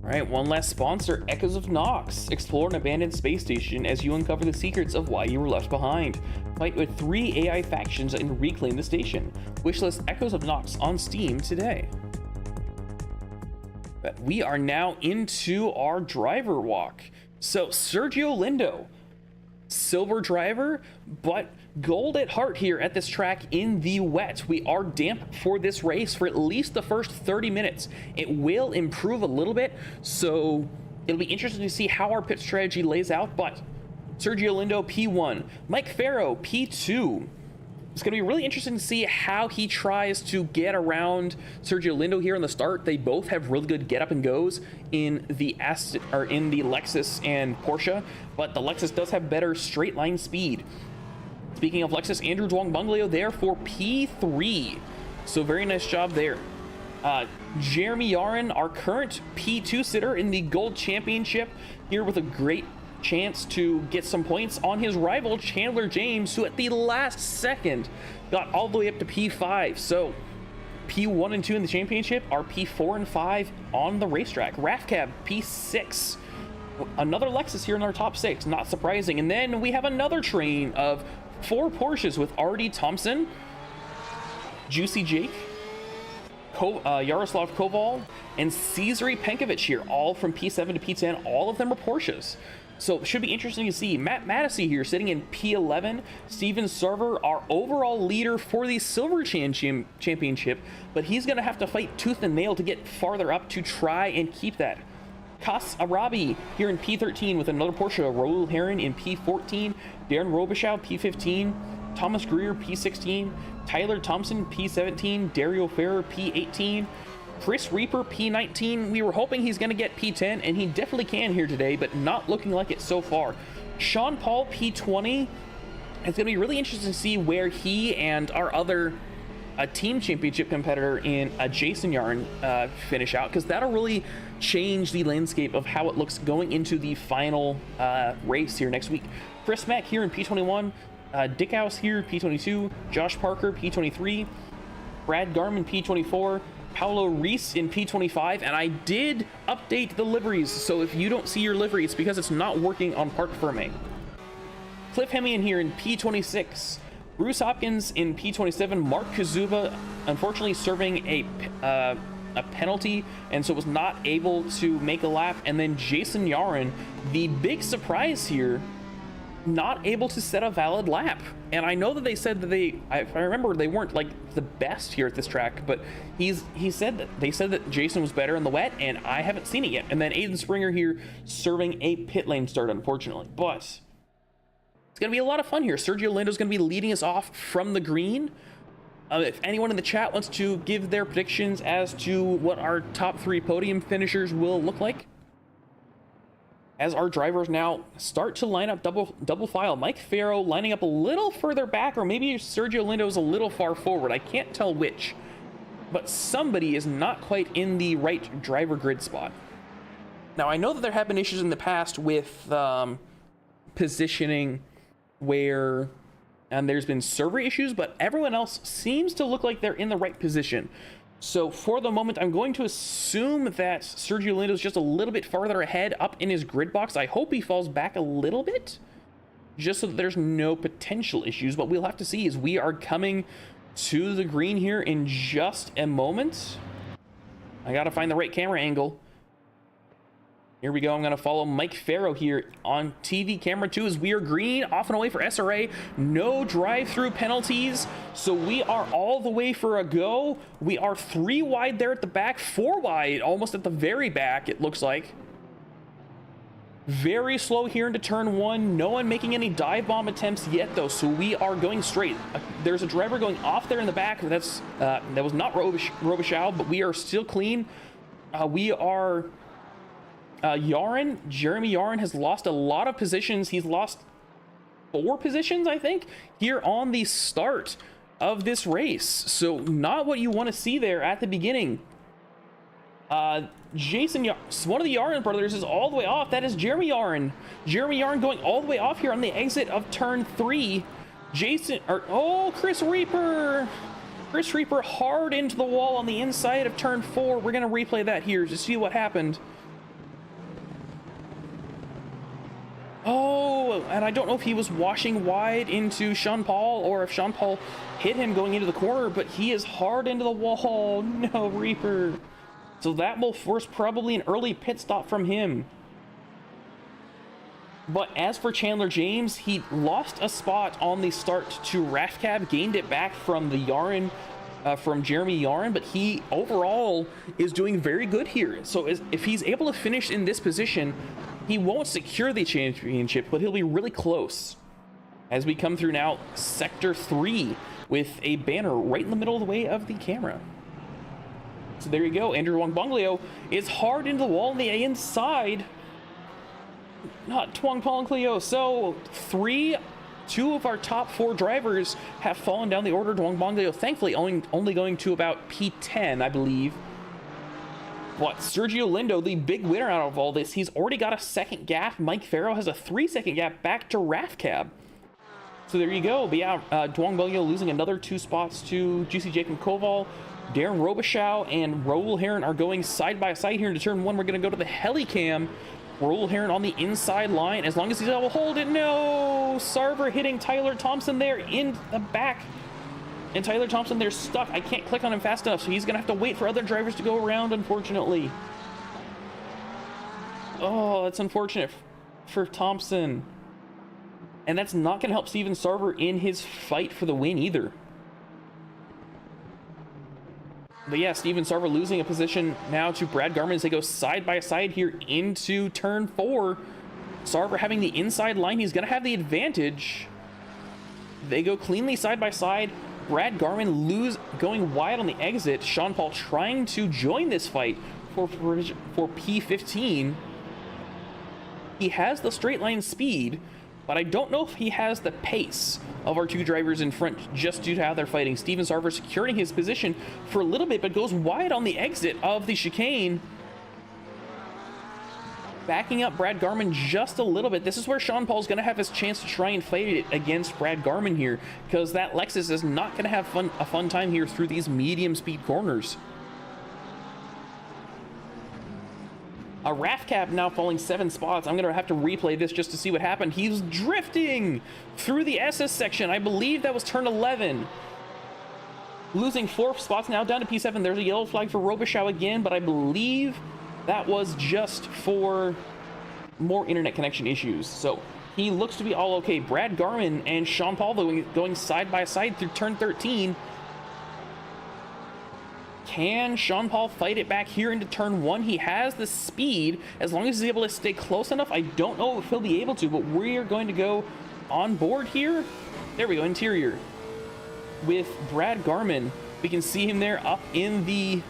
All right, one last sponsor, Echoes of Nox. Explore an abandoned space station as you uncover the secrets of why you were left behind. Fight with 3 AI factions and reclaim the station. Wishlist Echoes of Nox on Steam today. But we are now into our driver walk. So Sergio Lindo, silver driver, but gold at heart here at this track in the wet. We are damp for this race for at least the first 30 minutes. It will improve a little bit, so it'll be interesting to see how our pit strategy lays out, but Sergio Lindo, P1. Mike Farrow, P2. It's going to be really interesting to see how he tries to get around Sergio Lindo here in the start. They both have really good get up and goes in the Lexus and Porsche, but the Lexus does have better straight line speed. Speaking of Lexus, Andrew Dwang-Bunglio there for P3. So very nice job there. Jeremy Yarin, our current P2 sitter in the Gold Championship, here with a great chance to get some points on his rival Chandler James, who at the last second got all the way up to P5. So P1 and 2 in the championship are P4 and 5 on the racetrack. Rafcab P6. Another Lexus here in our top 6, not surprising. And then we have another train of 4 Porsches with R.D. Thompson, Juicy Jake, Yaroslav Koval, and Cesare Penkovic here, all from P7 to P10. All of them are Porsches. So it should be interesting to see. Matt Mattisey here sitting in P11. Steven Server, our overall leader for the Silver Championship, but he's going to have to fight tooth and nail to get farther up to try and keep that. Kas Arabi here in P13 with another Porsche. Raul Heron in P14. Darren Robichaux, P15. Thomas Greer, P16. Tyler Thompson, P17. Dario Ferrer, P18. Chris Reaper, P19. We were hoping he's going to get P10, and he definitely can here today, but not looking like it so far. Sean Paul, P20. It's going to be really interesting to see where he and our other team championship competitor in Jason Yarn finish out, because that'll really change the landscape of how it looks going into the final race here next week. Chris Mack here in P21. Dickhouse here, P22. Josh Parker, P23. Brad Garman, P24. Paulo Reese in P25, and I did update the liveries, so if you don't see your livery, it's because it's not working on Parc Ferme. Cliff Hemian here in P26, Bruce Hopkins in P27, Mark Kazuba unfortunately serving a penalty, and so was not able to make a lap, and then Jason Yarin, the big surprise here, not able to set a valid lap. And I know that they said that if I remember, they weren't like the best here at this track, but they said that Jason was better in the wet, and I haven't seen it yet. And then Aiden Springer here serving a pit lane start, unfortunately. But it's gonna be a lot of fun here. Sergio Lindo's gonna be leading us off from the green. If anyone in the chat wants to give their predictions as to what our top 3 podium finishers will look like, as our drivers now start to line up double file. Mike Farrow lining up a little further back, or maybe Sergio Lindo is a little far forward. I can't tell which, but somebody is not quite in the right driver grid spot. Now, I know that there have been issues in the past with positioning where there's been server issues, but everyone else seems to look like they're in the right position. So for the moment, I'm going to assume that Sergio Lindo is just a little bit farther ahead up in his grid box. I hope he falls back a little bit, just so that there's no potential issues, but we'll have to see as we are coming to the green here in just a moment. I gotta find the right camera angle. Here we go. I'm going to follow Mike Farrow here on TV camera 2 as we are green, off and away for SRA. No drive-through penalties, so we are all the way for a go. We are 3 wide there at the back, 4 wide, almost at the very back, it looks like. Very slow here into turn 1. No one making any dive bomb attempts yet, though, so we are going straight. There's a driver going off there in the back. That was not Robichaud, but we are still clean. We are... Jeremy Yarin has lost a lot of positions. He's lost 4 positions, I think, here on the start of this race. So not what you want to see there at the beginning. One of the Yarin brothers is all the way off. That is Jeremy Yarin. Jeremy Yarin going all the way off here on the exit of turn 3. Chris Reaper. Chris Reaper hard into the wall on the inside of turn 4. We're going to replay that here to see what happened. Oh, and I don't know if he was washing wide into Sean Paul or if Sean Paul hit him going into the corner, but he is hard into the wall. No, Reaper. So that will force probably an early pit stop from him. But as for Chandler James, he lost a spot on the start to Rafcab, gained it back from the Yarin, from Jeremy Yarin, but he overall is doing very good here. So if he's able to finish in this position, he won't secure the championship, but he'll be really close. As we come through now, Sector 3 with a banner right in the middle of the way of the camera. So there you go. Andrew Wong Bonglio is hard into the wall on the inside. Not Twang Bonglio. So 2 of our top 4 drivers have fallen down the order. Twang Bonglio, thankfully, only going to about P10, I believe. But Sergio Lindo, the big winner out of all this, he's already got a 2nd gap. Mike Farrow has a 3-second gap back to Rafcab. So there you go. But yeah, Duong Bonglio losing another 2 spots to Juicy Jacob Koval. Darren Robichaud and Raul Heron are going side by side here into turn 1. We're going to go to the helicam. Raul Heron on the inside line. As long as he's able to hold it. No! Sarver hitting Tyler Thompson there in the back. And Tyler Thompson, they're stuck. I can't click on him fast enough, so he's going to have to wait for other drivers to go around, unfortunately. Oh, that's unfortunate for Thompson. And that's not going to help Steven Sarver in his fight for the win either. But yeah, Steven Sarver losing a position now to Brad Garman as they go side by side here into turn 4. Sarver having the inside line. He's going to have the advantage. They go cleanly side by side. Brad Garman going wide on the exit. Sean Paul trying to join this fight for P15. He has the straight line speed, but I don't know if he has the pace of our 2 drivers in front just due to how they're fighting. Steven Sarver securing his position for a little bit, but goes wide on the exit of the chicane. Backing up Brad Garman just a little bit. This is where Sean Paul's going to have his chance to try and fight it against Brad Garman here, because that Lexus is not going to have a fun time here through these medium speed corners. A Raft Cap now falling 7 spots. I'm going to have to replay this just to see what happened. He's drifting through the SS section. I believe that was turn 11. Losing 4 spots now down to P7. There's a yellow flag for Robichaux again, but I believe that was just for more internet connection issues. So he looks to be all okay. Brad Garman and Sean Paul going side by side through turn 13. Can Sean Paul fight it back here into turn 1? He has the speed. As long as he's able to stay close enough, I don't know if he'll be able to, but we are going to go on board here. There we go, interior. With Brad Garman, we can see him there up in the...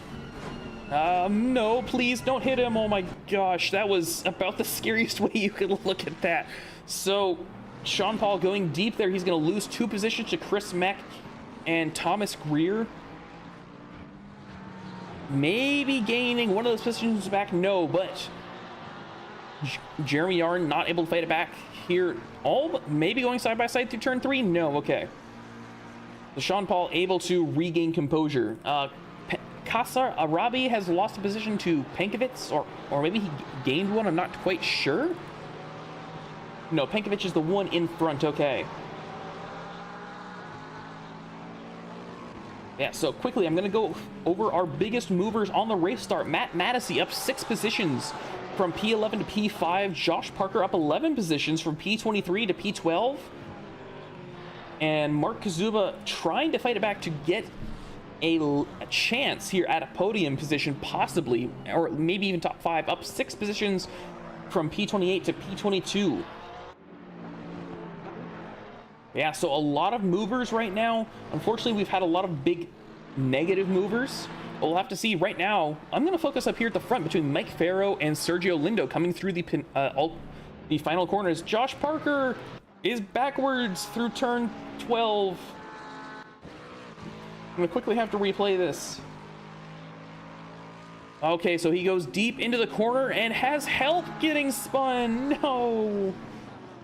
no, please don't hit him. Oh my gosh, that was about the scariest way you could look at that. So, Sean Paul going deep there. He's going to lose 2 positions to Chris Mack and Thomas Greer. Maybe gaining one of those positions back. No, but Jeremy Yarn not able to fight it back here. Maybe going side by side through turn 3. No, okay. So Sean Paul able to regain composure. Kasar Arabi has lost a position to Pankovitz, or maybe he gained one. I'm not quite sure. No, Pankovitz is the one in front. Okay. Yeah, so quickly, I'm going to go over our biggest movers on the race start. Matt Mattisey up 6 positions from P11 to P5. Josh Parker up 11 positions from P23 to P12. And Mark Kazuba trying to fight it back to get a chance here at a podium position, possibly, or maybe even top 5, up 6 positions from P28 to P22. Yeah, so a lot of movers right now. Unfortunately, we've had a lot of big negative movers. We'll have to see. Right now, I'm going to focus up here at the front between Mike Farrow and Sergio Lindo coming through the final corners. Josh Parker is backwards through turn 12. I'm going to quickly have to replay this. Okay, so he goes deep into the corner and has help getting spun. No.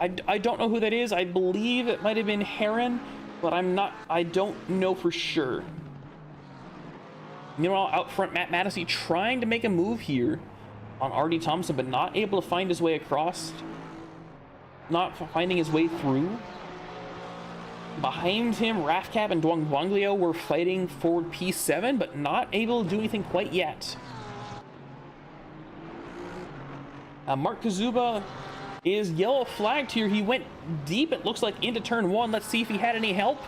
I don't know who that is. I believe it might have been Heron, but I don't know for sure. Meanwhile, out front, Matt Mattisey trying to make a move here on R.D. Thompson, but not able to find his way across. Not finding his way through. Behind him, Rafcab and Duong Bonglio were fighting forward P7, but not able to do anything quite yet. Mark Kazuba is yellow flagged here. He went deep, it looks like, into turn 1. Let's see if he had any help.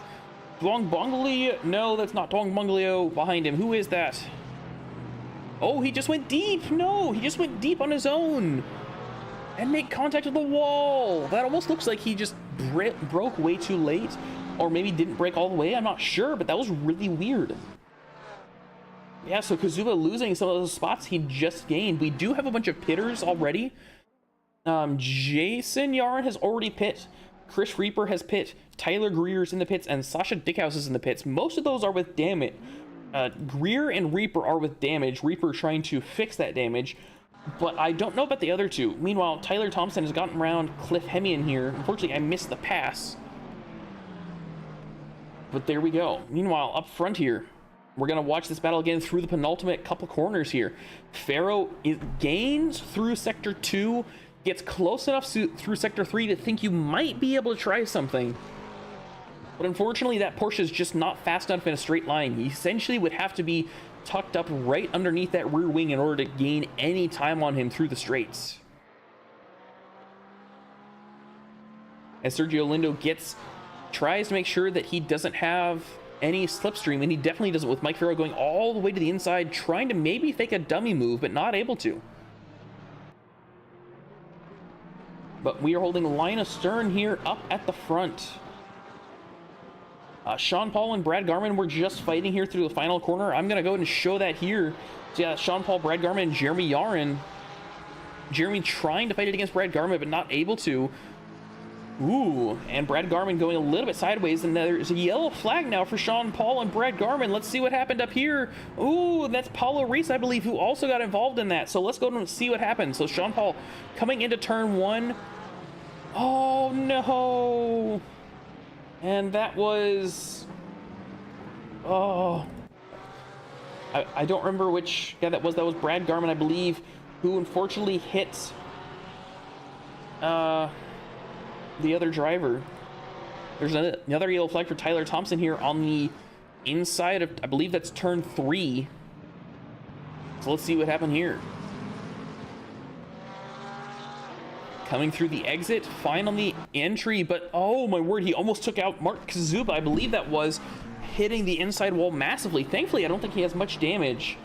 Duong Bonglio. No, that's not Duong Bonglio behind him. Who is that? Oh, he just went deep. No, he just went deep on his own and made contact with the wall. That almost looks like he just broke way too late, or maybe didn't break all the way. I'm not sure, but that was really weird. Yeah, so Kazuba losing some of those spots he just gained. We do have a bunch of pitters already. Jason Yarn has already pit. Chris Reaper has pit. Tyler Greer's in the pits, and Sasha Dickhouse is in the pits. Most of those are with damage. Greer and Reaper are with damage. Reaper trying to fix that damage, but I don't know about the other two. Meanwhile, Tyler Thompson has gotten around Cliff Hemian here. Unfortunately, I missed the pass, but there we go. Meanwhile, up front here, we're going to watch this battle again through the penultimate couple corners here. Farrow gains through Sector 2, gets close enough through Sector 3 to think you might be able to try something. But unfortunately, that Porsche is just not fast enough in a straight line. He essentially would have to be tucked up right underneath that rear wing in order to gain any time on him through the straights. As Sergio Lindo tries to make sure that he doesn't have any slipstream, and he definitely doesn't, with Mike Farrow going all the way to the inside, trying to maybe fake a dummy move, but not able to. But we are holding line astern here up at the front. Sean Paul and Brad Garman were just fighting here through the final corner. I'm going to go ahead and show that here. So yeah, Sean Paul, Brad Garman, and Jeremy Yarin. Jeremy trying to fight it against Brad Garman, but not able to. Ooh, and Brad Garman going a little bit sideways, and there's a yellow flag now for Sean Paul and Brad Garman. Let's see what happened up here. Ooh, that's Paulo Reese, I believe, who also got involved in that. So let's go and see what happened. So Sean Paul coming into turn 1. Oh, no. And that was... Oh... I don't remember which guy that was. That was Brad Garman, I believe, who unfortunately hit the other driver. There's another yellow flag for Tyler Thompson here on the inside of, I believe that's turn 3. So let's see what happened here. Coming through the exit, fine on the entry, but oh my word, he almost took out Mark Kazuba. I believe that was hitting the inside wall massively. Thankfully, I don't think he has much damage.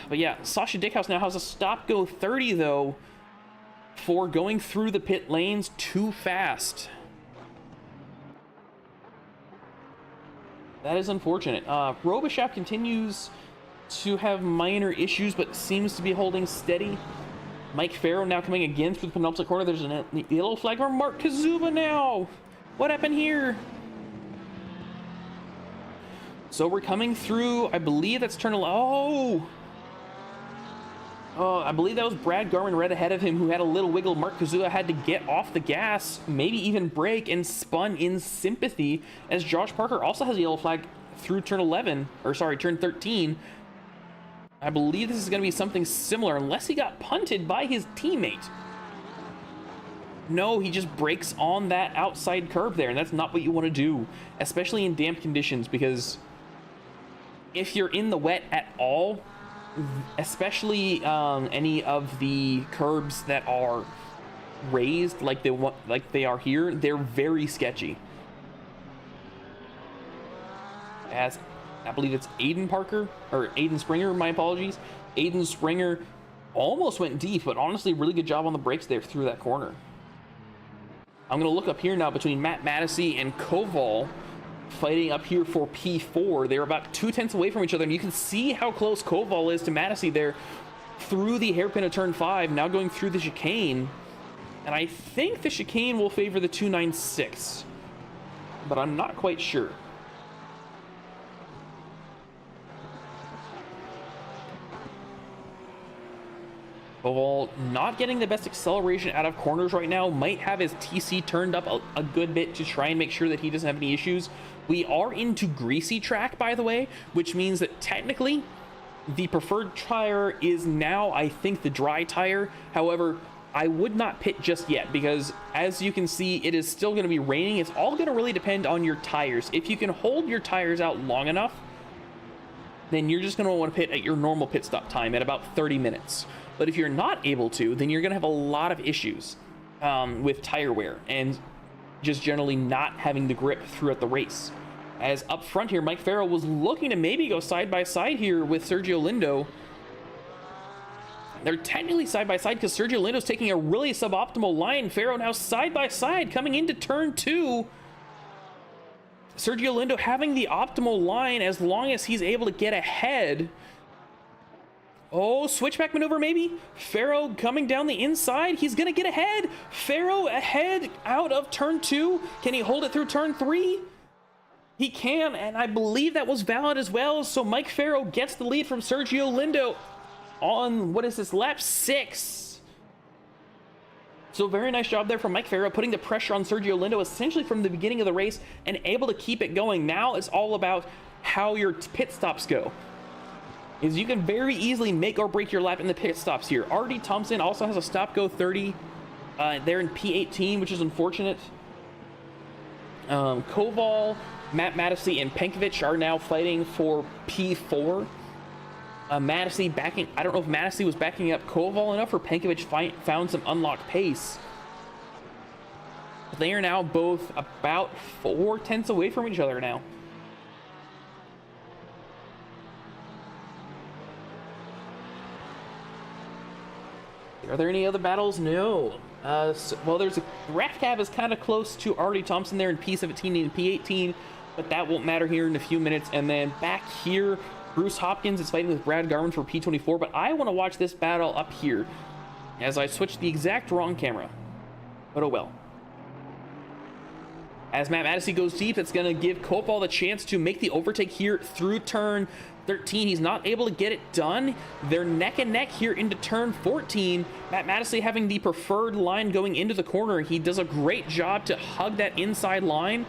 But yeah, Sasha Dickhouse now has a stop-go 30 though for going through the pit lanes too fast. That is unfortunate. Robichap continues to have minor issues, but seems to be holding steady. Mike Farrow now coming again through the penultimate corner. There's a yellow flag for Mark Kazuba now. What happened here? So we're coming through, I believe that's turn 11. Oh, I believe that was Brad Garman right ahead of him who had a little wiggle. Mark Kazuba had to get off the gas, maybe even brake, and spun in sympathy, as Josh Parker also has a yellow flag through turn 11, or sorry, turn 13. I believe this is going to be something similar, unless he got punted by his teammate. No, he just brakes on that outside curb there, and that's not what you want to do, especially in damp conditions, because if you're in the wet at all, especially any of the curbs that are raised like they are here, they're very sketchy. As I believe it's Aiden Springer, my apologies. Aiden Springer almost went deep, but honestly, really good job on the brakes there through that corner. I'm going to look up here now between Matt Mattisey and Koval, fighting up here for P4. They're about 2/10 away from each other, and you can see how close Koval is to Mattisey there through the hairpin of turn 5, now going through the chicane. And I think the chicane will favor the 296, but I'm not quite sure. Koval not getting the best acceleration out of corners right now. Might have his TC turned up a good bit to try and make sure that he doesn't have any issues. We are into greasy track, by the way, which means that technically the preferred tire is now, I think, the dry tire. However, I would not pit just yet because, as you can see, it is still going to be raining. It's all going to really depend on your tires. If you can hold your tires out long enough, then you're just going to want to pit at your normal pit stop time at about 30 minutes. But if you're not able to, then you're going to have a lot of issues with tire wear and just generally not having the grip throughout the race. As up front here, Mike Farrell was looking to maybe go side by side here with Sergio Lindo. They're technically side by side because Sergio Lindo's taking a really suboptimal line. Farrell now side by side coming into turn 2. Sergio Lindo having the optimal line as long as he's able to get ahead. Oh, switchback maneuver maybe? Farrow coming down the inside. He's going to get ahead. Farrow ahead out of turn 2. Can he hold it through turn 3? He can, and I believe that was valid as well. So Mike Farrow gets the lead from Sergio Lindo on, what is this, lap 6. So very nice job there from Mike Farrow, putting the pressure on Sergio Lindo essentially from the beginning of the race and able to keep it going. Now it's all about how your pit stops go. Is you can very easily make or break your lap in the pit stops here. R.D. Thompson also has a stop-go 30 there in P18, which is unfortunate. Koval, Matt Mattisey, and Penkovic are now fighting for P4. Mattisey backing, I don't know if Mattisey was backing up Koval enough or Penkovic found some unlocked pace. But they are now both about 4/10 away from each other now. Are there any other battles? No. Well, there's a Raft Cab is kind of close to R.D. Thompson there in P17 and P18, but that won't matter here in a few minutes. And then back here, Bruce Hopkins is fighting with Brad Garman for P24, but I want to watch this battle up here as I switch the exact wrong camera. But oh well. As Matt Mattisey goes deep, it's going to give Koval the chance to make the overtake here through turn 13. He's not able to get it done. They're neck and neck here into turn 14. Matt Mattisey having the preferred line going into the corner. He does a great job to hug that inside line.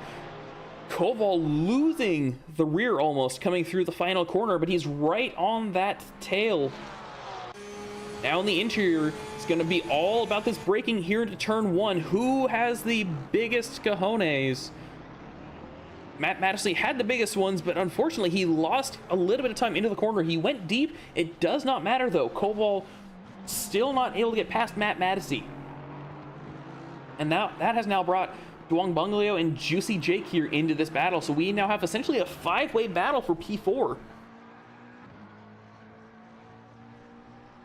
Koval losing the rear almost coming through the final corner, but he's right on that tail. Now in the interior, it's going to be all about this braking here into turn 1. Who has the biggest cojones? Matt Mattesley had the biggest ones, but unfortunately he lost a little bit of time into the corner. He went deep. It does not matter though. Koval still not able to get past Matt Mattesley. And now that has now brought Duong Bunglio and Juicy Jake here into this battle. So we now have essentially a 5-way battle for P4.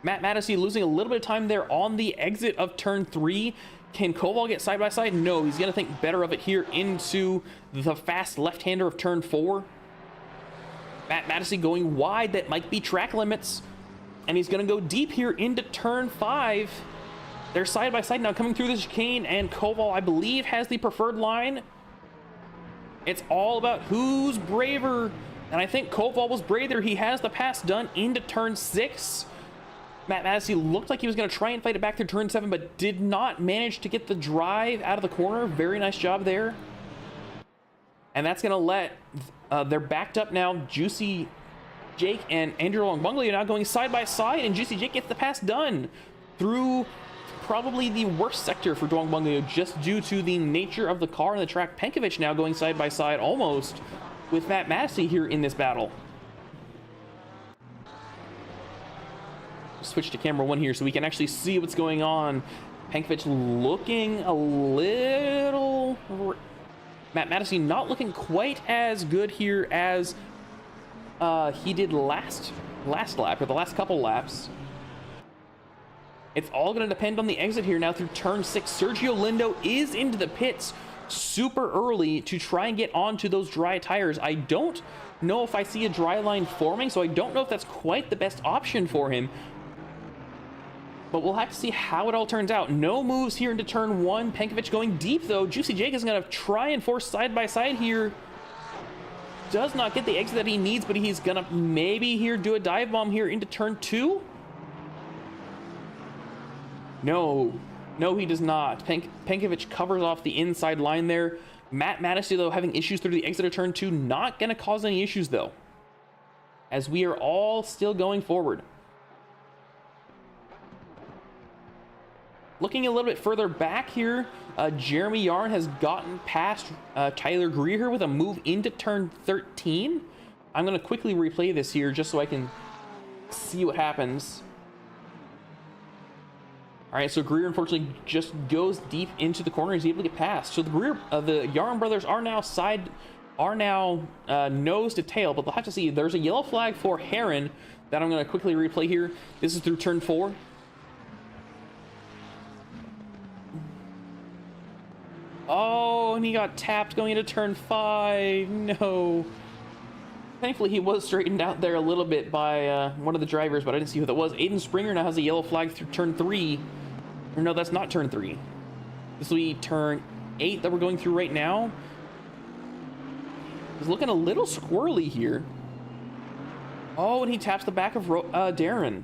Matt Mattesley losing a little bit of time there on the exit of turn 3. Can Koval get side by side? No, he's going to think better of it here into the fast left-hander of turn 4. Matt Mattesley going wide. That might be track limits. And he's going to go deep here into turn 5. They're side by side now coming through the chicane, and Koval, I believe, has the preferred line. It's all about who's braver. And I think Koval was braver. He has the pass done into turn 6. Matt Mattesley looked like he was going to try and fight it back through turn 7, but did not manage to get the drive out of the corner. Very nice job there. And that's going to let, they're backed up now. Juicy Jake and Andrew Longbungli are now going side by side, and Juicy Jake gets the pass done through probably the worst sector for Duong Bunglio, just due to the nature of the car and the track. Penkovic now going side by side almost with Matt Mattesley here in this battle. Switch to camera 1 here so we can actually see what's going on. Penkovic looking a little... Matt Mattesley not looking quite as good here as he did last lap, or the last couple laps. It's all going to depend on the exit here now through turn 6. Sergio Lindo is into the pits super early to try and get onto those dry tires. I don't know if I see a dry line forming, so I don't know if that's quite the best option for him. But we'll have to see how it all turns out. No moves here into turn 1. Penkovic going deep, though. Juicy Jake is going to try and force side by side here. Does not get the exit that he needs, but he's going to maybe here do a dive bomb here into turn 2. No, he does not. Penkovic covers off the inside line there. Matt Mattesley, though, having issues through the exit of turn 2. Not going to cause any issues, though, as we are all still going forward. Looking a little bit further back here, Jeremy Yarn has gotten past Tyler Greer with a move into turn 13. I'm going to quickly replay this here just so I can see what happens. All right, so Greer unfortunately just goes deep into the corner. He's able to get past. So the Yarn brothers are now nose to tail, but they'll have to see. There's a yellow flag for Heron that I'm going to quickly replay here. This is through turn 4. Oh, and he got tapped going into turn 5. No. Thankfully, he was straightened out there a little bit by one of the drivers, but I didn't see who that was. Aiden Springer now has a yellow flag through turn 3. Or no, that's not turn 3. This will be turn 8 that we're going through right now. He's looking a little squirrely here. Oh, and he taps the back of Darren.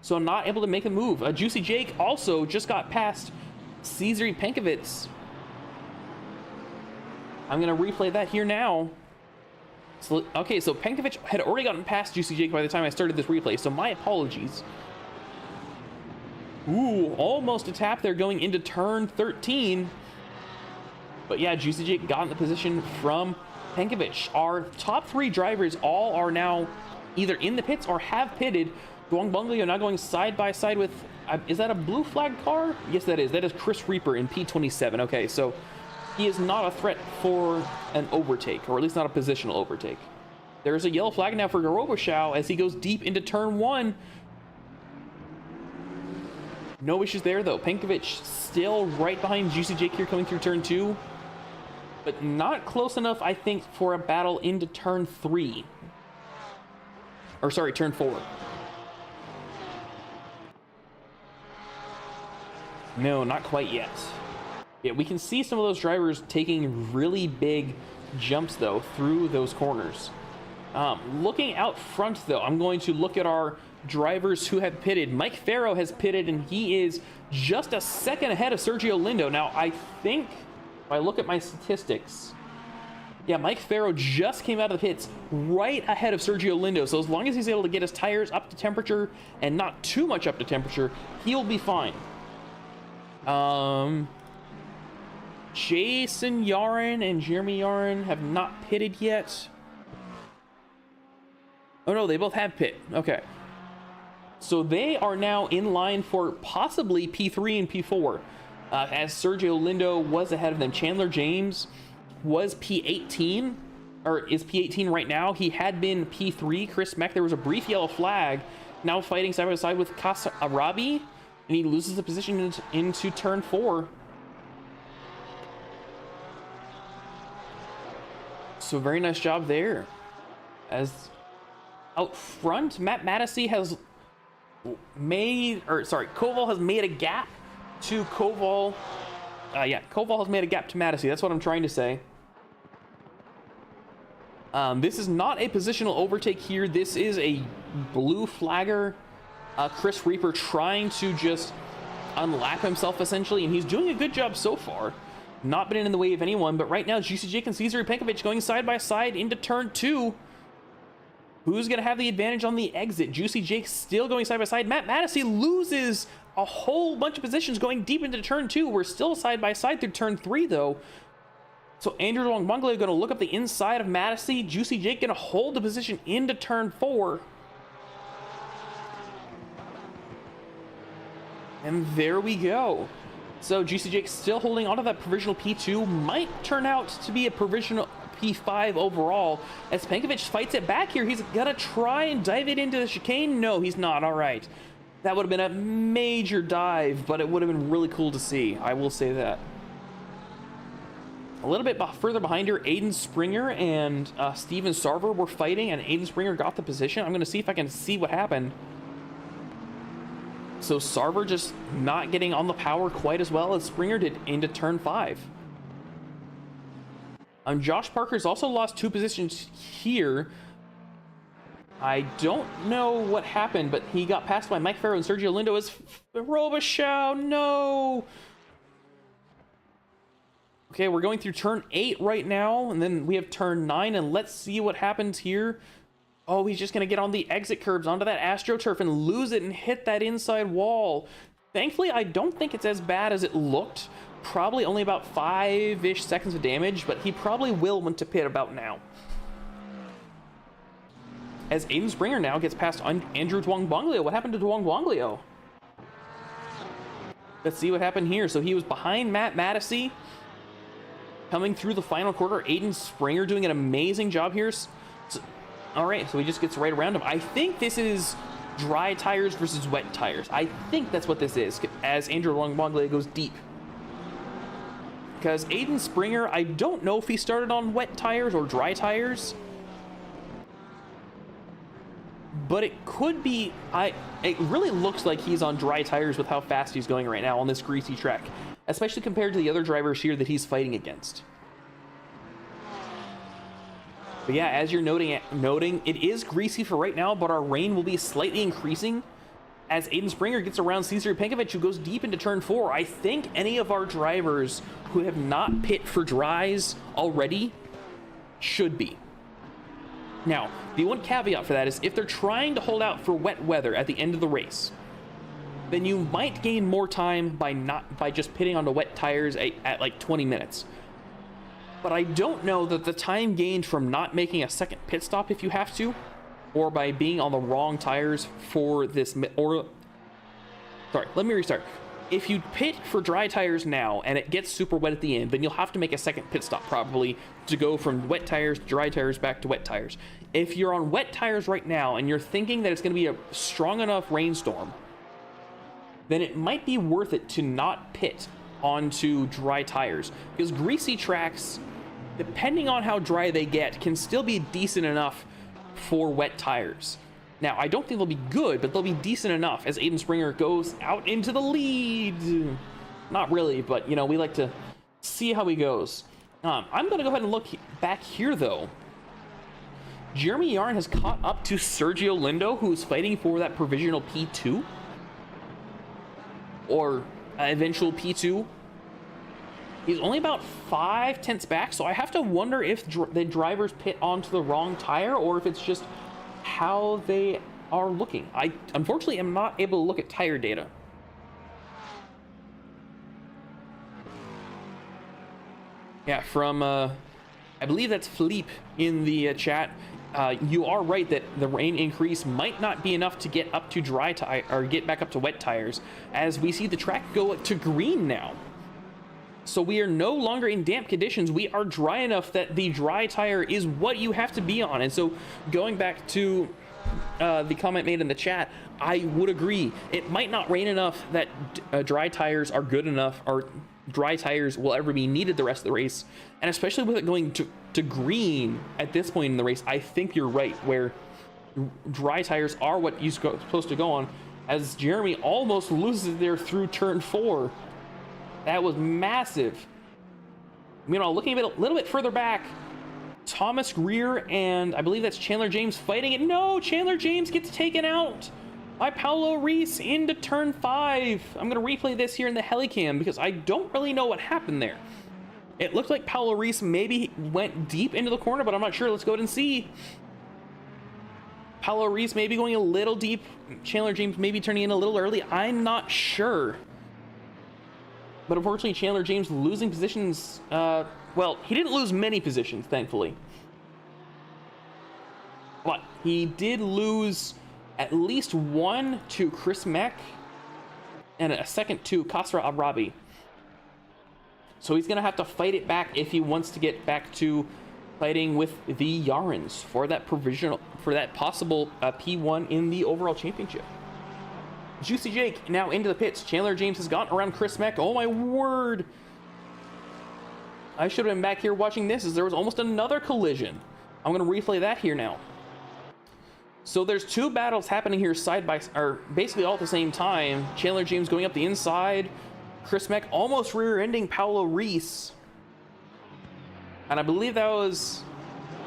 So not able to make a move. Juicy Jake also just got past Cesare Penkovic. I'm going to replay that here now. So, okay, so Penkovic had already gotten past Juicy Jake by the time I started this replay, so my apologies. Ooh, almost a tap there going into turn 13. But yeah, Juicy Jake got in the position from Penkovic. Our top 3 drivers all are now either in the pits or have pitted. Duong Bunglio now going side by side with, is that a blue flag car? Yes, that is. That is Chris Reaper in P27. Okay, so he is not a threat for an overtake, or at least not a positional overtake. There's a yellow flag now for Garobashau as he goes deep into turn 1. No issues there, though. Penkovic still right behind Juicy Jake here coming through turn 2. But not close enough, I think, for a battle into turn 3. Or, sorry, turn 4. No, not quite yet. Yeah, we can see some of those drivers taking really big jumps, though, through those corners. Looking out front, though, I'm going to look at our drivers who have pitted. Mike Farrow has pitted, and he is just a second ahead of Sergio Lindo. Now, I think, if I look at my statistics, Yeah, Mike Farrow just came out of the pits right ahead of Sergio Lindo. So as long as he's able to get his tires up to temperature and not too much up to temperature, he'll be fine. Jason Yarin and Jeremy Yarin have not pitted yet. Oh no, they both have pit. Okay. So they are now in line for possibly P3 and P4. As Sergio Lindo was ahead of them. Chandler James was P18, or is P18 right now. He had been P3. Chris Meck, there was a brief yellow flag. Now fighting side by side with Kasa Arabi, and he loses the position into turn 4. So very nice job there. As out front, Matt Mattisey has made, or sorry, Koval has made a gap to Koval. Koval has made a gap to Mattisey. That's what I'm trying to say. This is not a positional overtake here. This is a blue flagger. Chris Reaper trying to just unlap himself essentially, and he's doing a good job so far. Not been in the way of anyone, but right now Juicy Jake and Cesare Penkovic going side by side into turn 2. Who's going to have the advantage on the exit? Juicy Jake still going side by side. Matt Mattisey loses a whole bunch of positions going deep into turn 2. We're still side by side through turn 3 though. So Andrew Longbongole going to look up the inside of Mattisey. Juicy Jake going to hold the position into turn 4. And there we go. So Juicy Jake still holding onto that provisional P2. Might turn out to be a provisional P5 overall. As Penkovic fights it back here, he's going to try and dive it into the chicane. No, he's not. All right. That would have been a major dive, but it would have been really cool to see. I will say that. A little bit further behind her, Aiden Springer and Steven Sarver were fighting, and Aiden Springer got the position. I'm going to see if I can see what happened. So Sarver just not getting on the power quite as well as Springer did into turn 5. Josh Parker's also lost 2 positions here. I don't know what happened, but he got passed by Mike Farrow and Sergio Lindo as Robichaux. No! Okay, we're going through turn 8 right now, and then we have turn 9, and let's see what happens here. Oh, he's just going to get on the exit curbs onto that AstroTurf and lose it and hit that inside wall. Thankfully, I don't think it's as bad as it looked. Probably only about 5-ish seconds of damage, but he probably will want to pit about now. As Aiden Springer now gets past Andrew Duong-Bonglio. What happened to Duong-Bonglio? Let's see what happened here. So he was behind Matt Mattisey. Coming through the final quarter, Aiden Springer doing an amazing job here. All right, so he just gets right around him. I think this is dry tires versus wet tires. I think that's what this is, as Andrew Duong-Bonglio goes deep. Because Aiden Springer, I don't know if he started on wet tires or dry tires. But it could be, it really looks like he's on dry tires with how fast he's going right now on this greasy track, especially compared to the other drivers here that he's fighting against. But yeah, as you're noting, it is greasy for right now, but our rain will be slightly increasing as Aiden Springer gets around Cesare Penkovic, who goes deep into turn 4. I think any of our drivers who have not pit for dries already should be. Now, the one caveat for that is if they're trying to hold out for wet weather at the end of the race, then you might gain more time by just pitting onto wet tires at like 20 minutes. But I don't know that the time gained from not making a second pit stop if you have to, or by being on the wrong tires for this, or sorry, let me restart. If you pit for dry tires now and it gets super wet at the end, then you'll have to make a second pit stop probably to go from wet tires to dry tires back to wet tires. If you're on wet tires right now and you're thinking that it's going to be a strong enough rainstorm, then it might be worth it to not pit onto dry tires, because greasy tracks, depending on how dry they get, can still be decent enough for wet tires. Now, I don't think they'll be good, but they'll be decent enough as Aiden Springer goes out into the lead. Not really, but, you know, we like to see how he goes. I'm going to go ahead and look back here, though. Jeremy Yarn has caught up to Sergio Lindo, who's fighting for that provisional P2. Or eventual P2. He's only about 5/10 back, so I have to wonder if the drivers pit onto the wrong tire or if it's just how they are looking. I unfortunately am not able to look at tire data. Yeah, from I believe that's Philippe in the chat. You are right that the rain increase might not be enough to get up to dry tire or get back up to wet tires, as we see the track go to green now. So we are no longer in damp conditions. We are dry enough that the dry tire is what you have to be on. And so going back to the comment made in the chat, I would agree. It might not rain enough that dry tires are good enough, or dry tires will ever be needed the rest of the race. And especially with it going to green at this point in the race, I think you're right, where dry tires are what you're supposed to go on, as Jeremy almost loses it there through turn 4. That was massive. Meanwhile, looking a little bit further back, Thomas Greer and I believe that's Chandler James fighting it. No, Chandler James gets taken out by Paulo Reese into turn 5. I'm going to replay this here in the helicam because I don't really know what happened there. It looked like Paulo Reese maybe went deep into the corner, but I'm not sure. Let's go ahead and see. Paulo Reese maybe going a little deep. Chandler James maybe turning in a little early. I'm not sure. But unfortunately, Chandler James losing positions. Well, he didn't lose many positions, thankfully. But he did lose at least one to Chris Meck and a second to Kasra Arabi. So he's going to have to fight it back if he wants to get back to fighting with the Yarans for that possible P1 in the overall championship. Juicy Jake now into the pits. Chandler James has gotten around Chris Meck. Oh my word. I should have been back here watching this, as there was almost another collision. I'm going to replay that here now. So there's two battles happening here side by, or basically all at the same time. Chandler James going up the inside. Chris Meck almost rear-ending Paulo Reese. And I believe that was,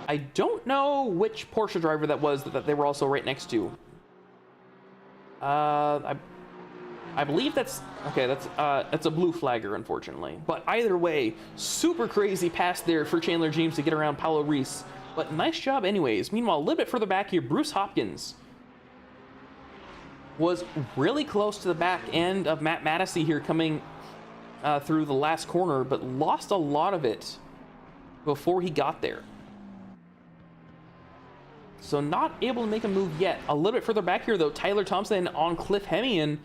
I don't know which Porsche driver that was that they were also right next to. I believe that's okay. That's a blue flagger, unfortunately. But either way, super crazy pass there for Chandler James to get around Paulo Reese. But nice job, anyways. Meanwhile, a little bit further back here, Bruce Hopkins was really close to the back end of Matt Mattisey here, coming through the last corner, but lost a lot of it before he got there. So not able to make a move yet. A little bit further back here, though, Tyler Thompson on Cliff Hemian.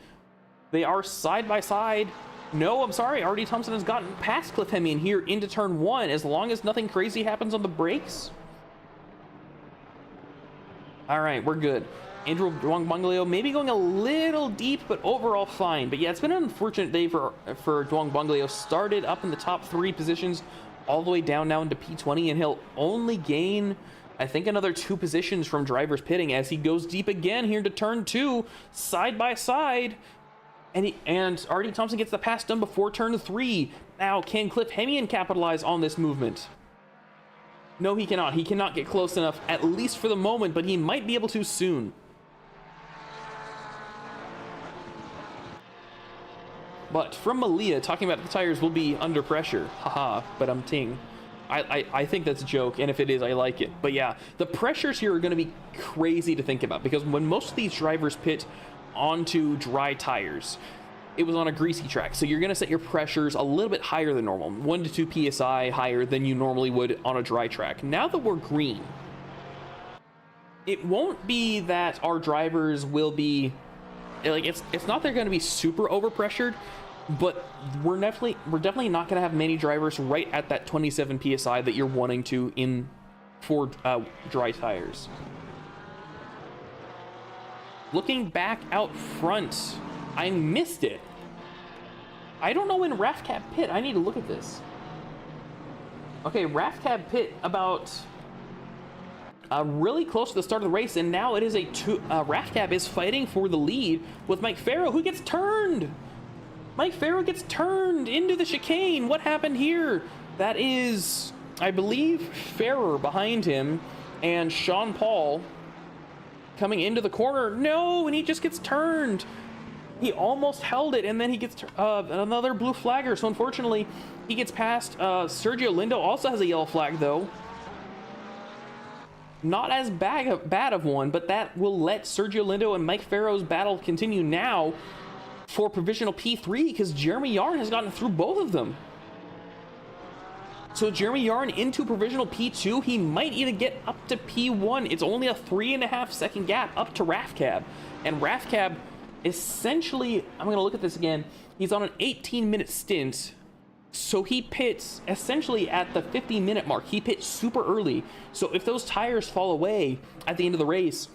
They are side by side. No, I'm sorry. RD Thompson has gotten past Cliff Hemian here into turn 1, as long as nothing crazy happens on the brakes. All right, we're good. Andrew Duong maybe going a little deep, but overall fine. But yeah, it's been an unfortunate day for Duong Bonglio. Started up in the top 3 positions, all the way down now into P20, and he'll only gain, I think, another 2 positions from drivers pitting as he goes deep again here into turn 2, side by side. And RD Thompson gets the pass done before turn 3. Now, can Cliff Hemian capitalize on this movement? No, he cannot. He cannot get close enough, at least for the moment, but he might be able to soon. But from Malia, talking about the tires will be under pressure. Haha, but I'm ting. I think that's a joke, and if it is, I like it. But yeah, the pressures here are going to be crazy to think about, because when most of these drivers pit onto dry tires, it was on a greasy track, so you're going to set your pressures a little bit higher than normal, 1 to 2 psi higher than you normally would on a dry track. Now that we're green, it won't be that our drivers will be like, it's not they're going to be super overpressured, but we're definitely not going to have many drivers right at that 27 psi that you're wanting to in for dry tires. Looking back out front, I missed it. I don't know when RAFCAB pit. I need to look at this. Okay, RAFCAB pit about really close to the start of the race, and now it is RAFCAB is fighting for the lead with Mike Farrow, who gets turned. Mike Farrow gets turned into the chicane. What happened here? That is, I believe, Farrer behind him, and Sean Paul coming into the corner. No, and he just gets turned. He almost held it, and then he gets another blue flagger. So unfortunately, he gets past. Sergio Lindo also has a yellow flag, though. Not as bad of one, but that will let Sergio Lindo and Mike Farrow's battle continue now for provisional P3, because Jeremy Yarn has gotten through both of them. So Jeremy Yarn into provisional P2. He might even get up to P1. It's only a 3.5 second gap up to Rafcab. And Rafcab, essentially, I'm going to look at this again. He's on an 18-minute stint. So he pits essentially at the 50-minute mark. He pits super early. So if those tires fall away at the end of the race,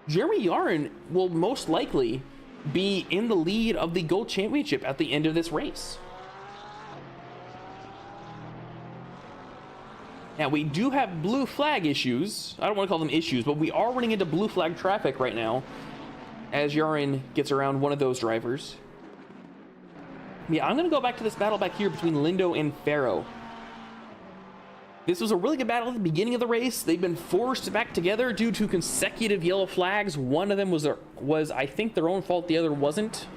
Jeremy Yarn will most likely be in the lead of the Gold Championship at the end of this race. Now, we do have blue flag issues. I don't want to call them issues, but we are running into blue flag traffic right now as Yarin gets around one of those drivers. Yeah, I'm going to go back to this battle back here between Lindo and Farrow. This was a really good battle at the beginning of the race. They've been forced back together due to consecutive yellow flags. One of them was I think, their own fault. The other wasn't.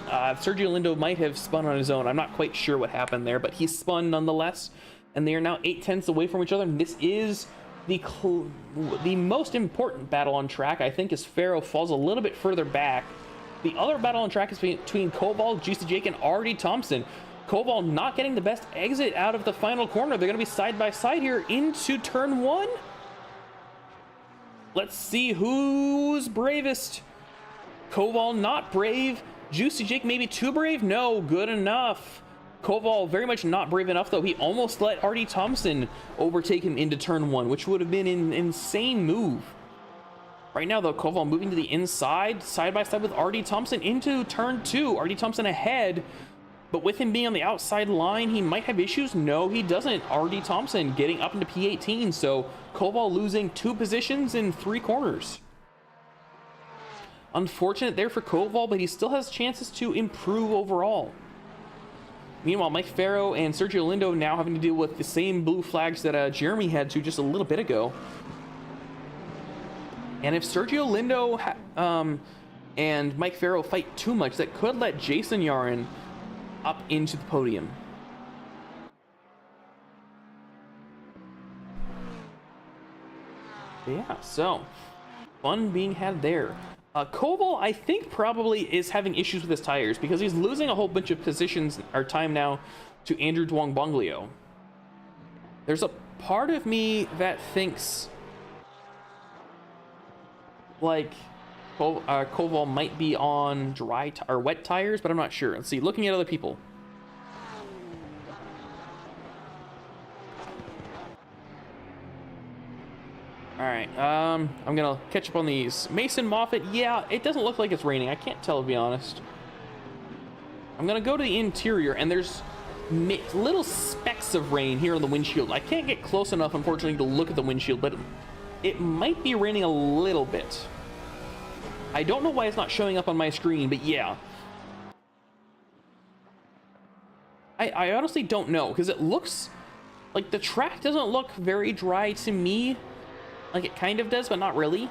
Sergio Lindo might have spun on his own. I'm not quite sure what happened there, but he spun nonetheless. And they are now 8/10 away from each other. And this is the most important battle on track, I think, as Farrow falls a little bit further back. The other battle on track is between Koval, Juicy Jake, and R.D. Thompson. Koval not getting the best exit out of the final corner. They're going to be side by side here into turn 1. Let's see who's bravest. Koval not brave. Juicy Jake maybe too brave? No, good enough. Koval very much not brave enough, though. He almost let R.D. Thompson overtake him into turn 1, which would have been an insane move. Right now, though, Koval moving to the inside, side by side with R.D. Thompson into turn 2. R.D. Thompson ahead, but with him being on the outside line, he might have issues. No, he doesn't. R.D. Thompson getting up into P18, so Koval losing 2 positions in 3 corners. Unfortunate there for Koval, but he still has chances to improve overall. Meanwhile, Mike Farrow and Sergio Lindo now having to deal with the same blue flags that Jeremy had to just a little bit ago. And if Sergio Lindo and Mike Farrow fight too much, that could let Jason Yarin up into the podium. Yeah, so fun being had there. Koval, I think, probably is having issues with his tires because he's losing a whole bunch of positions or time now to Andrew Dwong-Bonglio. There's a part of me that thinks like Koval might be on dry or wet tires, but I'm not sure. Let's see. Looking at other people. All right, I'm gonna catch up on these. Mason Moffat, yeah, it doesn't look like it's raining. I can't tell, to be honest. I'm gonna go to the interior, and there's little specks of rain here on the windshield. I can't get close enough, unfortunately, to look at the windshield, but it might be raining a little bit. I don't know why it's not showing up on my screen, but yeah. I honestly don't know, because it looks like the track doesn't look very dry to me. Like it kind of does, but not really.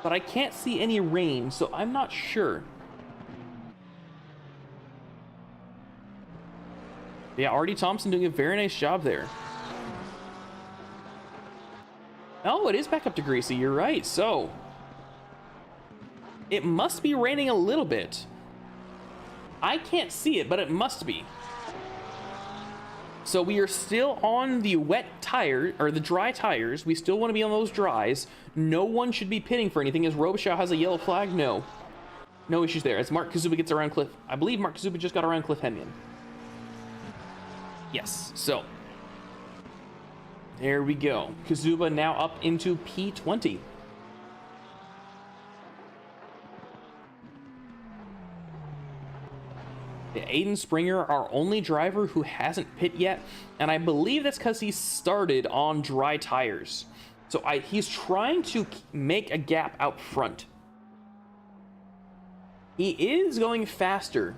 But I can't see any rain, so I'm not sure. Yeah, R.D. Thompson doing a very nice job there. Oh, it is back up to Greasy, you're right. So it must be raining a little bit. I can't see it, but it must be. So we are still on the wet tire, or the dry tires. We still want to be on those dries. No one should be pitting for anything. As Robichaud has a yellow flag, no. No issues there. As Mark Kazuba gets around Cliff. I believe Mark Kazuba just got around Cliff Hennion. Yes, so. There we go. Kazuba now up into P20. Aiden Springer, our only driver who hasn't pit yet, and I believe that's because he started on dry tires. So he's trying to make a gap out front. He is going faster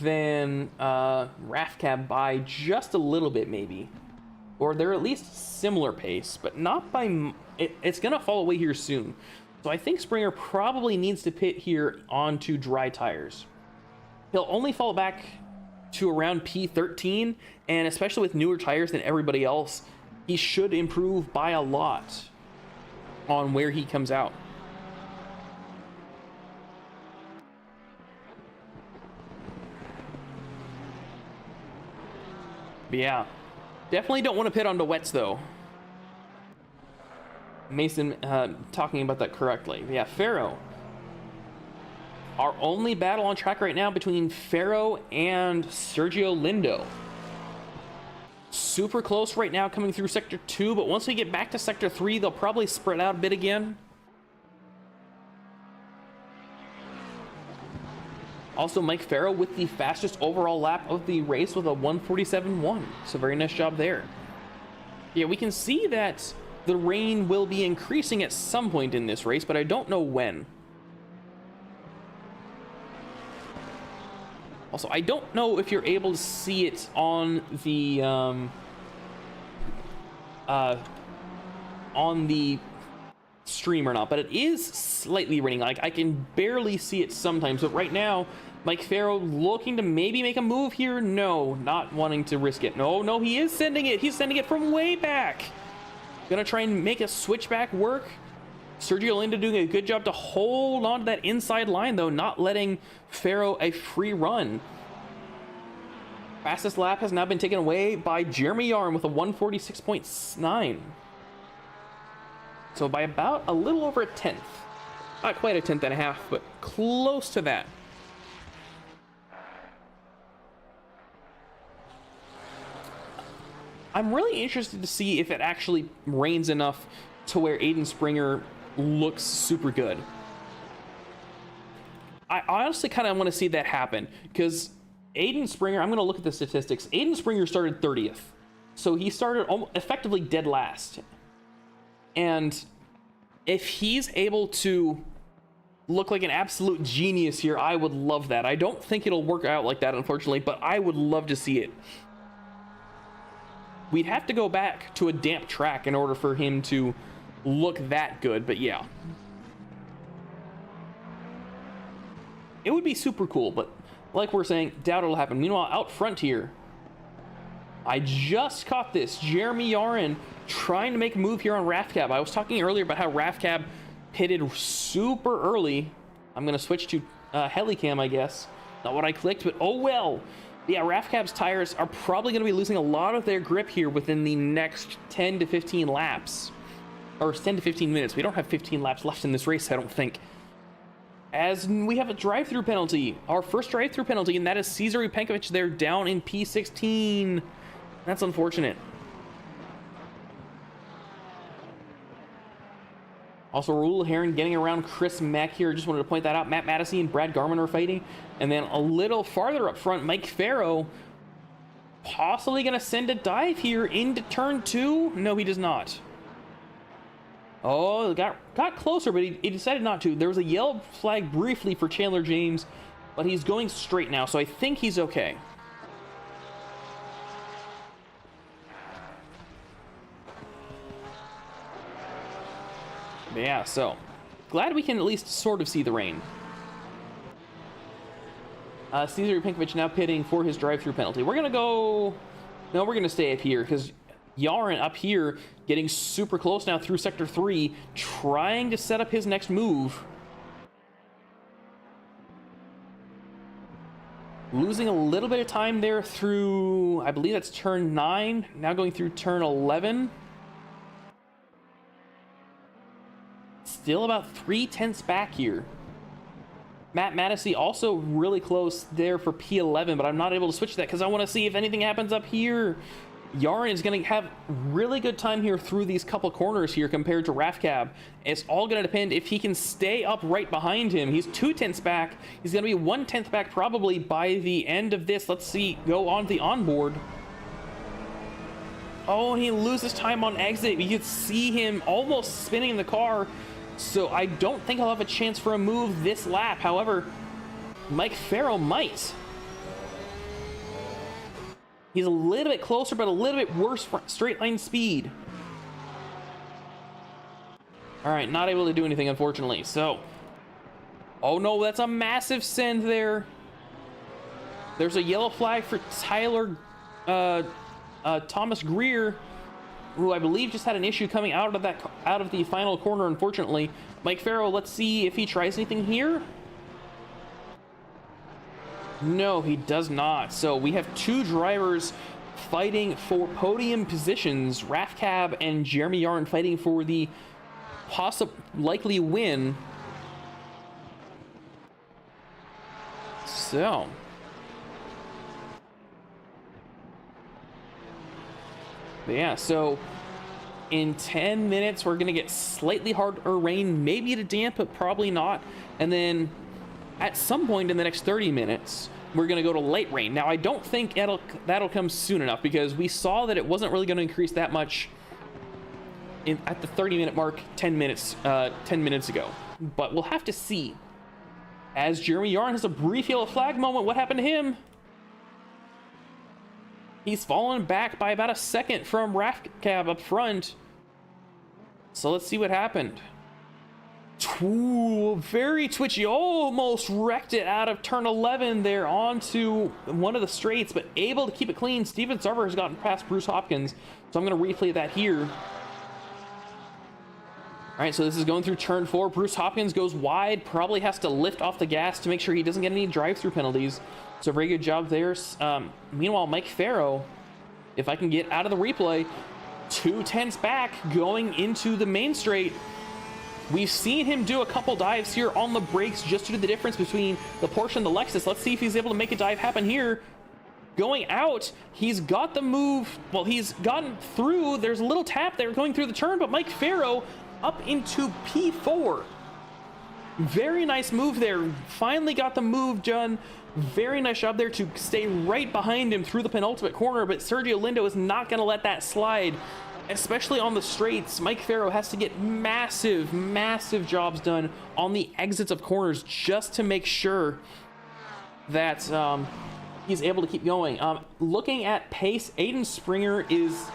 than Rafcab by just a little bit, maybe. Or they're at least similar pace, but not by... It's going to fall away here soon. So I think Springer probably needs to pit here onto dry tires. He'll only fall back to around P13, and especially with newer tires than everybody else, he should improve by a lot on where he comes out. But yeah, definitely don't want to pit onto wets though. Mason talking about that correctly. Yeah, Pharaoh. Our only battle on track right now between Pharaoh and Sergio Lindo. Super close right now coming through Sector 2, but once we get back to Sector 3, they'll probably spread out a bit again. Also, Mike Pharaoh with the fastest overall lap of the race with a 1:47.1. So very nice job there. Yeah, we can see that the rain will be increasing at some point in this race, but I don't know when. Also, I don't know if you're able to see it on the stream or not, but it is slightly raining. Like, I can barely see it sometimes, but right now Mike Pharaoh looking to maybe make a move here. No, not wanting to risk it. No, he is sending it. He's sending it from way back. Gonna try and make a switchback work. Sergio Lindo doing a good job to hold on to that inside line, though, not letting Pharaoh a free run. Fastest lap has now been taken away by Jeremy Yarn with a 1:46.9. So by about a little over a tenth. Not quite a tenth and a half, but close to that. I'm really interested to see if it actually rains enough to where Aiden Springer looks super good. I honestly kind of want to see that happen, because Aiden Springer, I'm going to look at the statistics. Aiden Springer started 30th. So he started effectively dead last. And if he's able to look like an absolute genius here, I would love that. I don't think it'll work out like that, unfortunately, but I would love to see it. We'd have to go back to a damp track in order for him to look that good, but yeah. It would be super cool, but like we're saying, doubt it'll happen. Meanwhile, out front here, I just caught this. Jeremy Yarin trying to make a move here on Rafcab. I was talking earlier about how Rafcab pitted super early. I'm going to switch to Helicam, I guess. Not what I clicked, but oh well. Yeah, Rafcab's tires are probably going to be losing a lot of their grip here within the next 10 to 15 laps. Or 10 to 15 minutes. We don't have 15 laps left in this race, I don't think. As we have a drive-through penalty. Our first drive-through penalty, and that is Cesar Upenkovic there down in P16. That's unfortunate. Also, Raul Heron getting around Chris Mack here. Just wanted to point that out. Matt Madison and Brad Garman are fighting. And then a little farther up front, Mike Pharaoh possibly going to send a dive here into turn 2. No, he does not. Oh, got closer, but he decided not to. There was a yellow flag briefly for Chandler James, but he's going straight now, so I think he's okay. But yeah, so glad we can at least sort of see the rain. Cesar Pinkovic now pitting for his drive-through penalty. We're gonna go. No, we're gonna stay up here because Yarin up here getting super close now through Sector 3, trying to set up his next move. Losing a little bit of time there through, I believe that's turn 9. Now going through turn 11. Still about 3/10 back here. Matt Mattisey also really close there for P11, but I'm not able to switch that because I want to see if anything happens up here. Yarin is going to have really good time here through these couple corners here compared to Rafcab. It's all going to depend if he can stay up right behind him. He's 2/10 back. He's going to be 1/10 back probably by the end of this. Let's see, go on the onboard. Oh, and he loses time on exit. You could see him almost spinning in the car. So I don't think I'll have a chance for a move this lap. However, Mike Farrell might. He's a little bit closer, but a little bit worse for straight line speed. All right, not able to do anything, unfortunately. So, oh no, that's a massive send there. There's a yellow flag for Tyler Thomas Greer, who I believe just had an issue coming out of the final corner, unfortunately. Mike Farrow, let's see if he tries anything here. No, he does not. So we have two drivers fighting for podium positions. Rafcab and Jeremy Yarn fighting for the likely win. So yeah, so in 10 minutes we're gonna get slightly harder rain, maybe to damp, but probably not. And then at some point in the next 30 minutes we're gonna go to light rain. Now I don't think that'll come soon enough, because we saw that it wasn't really going to increase that much at the 30-minute mark 10 minutes ago. But we'll have to see. As Jeremy Yarn has a brief yellow flag moment, what happened to him? He's fallen back by about a second from Rafcab up front. So let's see what happened. Ooh, very twitchy, almost wrecked it out of turn 11 there onto one of the straights, but able to keep it clean. Steven Sarver has gotten past Bruce Hopkins, so I'm going to replay that here. All right, so this is going through turn 4. Bruce Hopkins goes wide, probably has to lift off the gas to make sure he doesn't get any drive-through penalties. So very good job there. Meanwhile, Mike Farrow, if I can get out of the replay, 2/10 back going into the main straight. We've seen him do a couple dives here on the brakes just due to the difference between the Porsche and the Lexus. Let's see if he's able to make a dive happen here. Going out, he's got the move. Well, he's gotten through. There's a little tap there going through the turn, but Mike Farrow up into P4. Very nice move there. Finally got the move done. Very nice job there to stay right behind him through the penultimate corner, but Sergio Lindo is not going to let that slide, especially on the straights. Mike Farrow has to get massive jobs done on the exits of corners just to make sure that he's able to keep going. Looking at pace, Aiden Springer is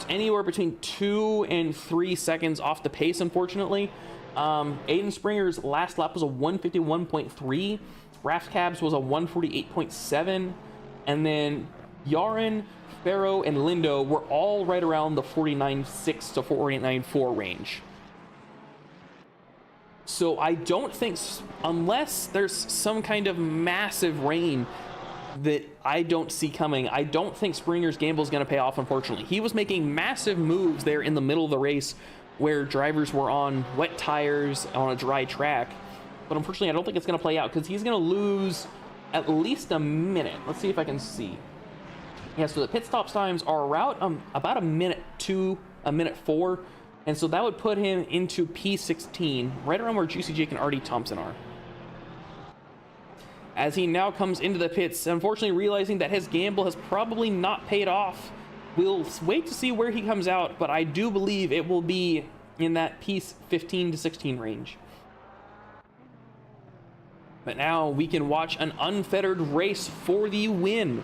anywhere between 2 and 3 seconds off the pace, unfortunately. Aiden Springer's last lap was a 151.3. Rafcab's was a 148.7. And then Yarin, Farrow, and Lindo were all right around the 49.6 to 49.4 range. So I don't think, unless there's some kind of massive rain that I don't see coming, I don't think Springer's gamble is going to pay off, unfortunately. He was making massive moves there in the middle of the race where drivers were on wet tires on a dry track. But unfortunately, I don't think it's going to play out because he's going to lose at least a minute. Let's see if I can see. Yeah, so the pit stop times are about a minute 2, a minute 4. And so that would put him into P16, right around where Juicy Jake and Artie Thompson are. As he now comes into the pits, unfortunately realizing that his gamble has probably not paid off. We'll wait to see where he comes out, but I do believe it will be in that P15 to 16 range. But now we can watch an unfettered race for the win.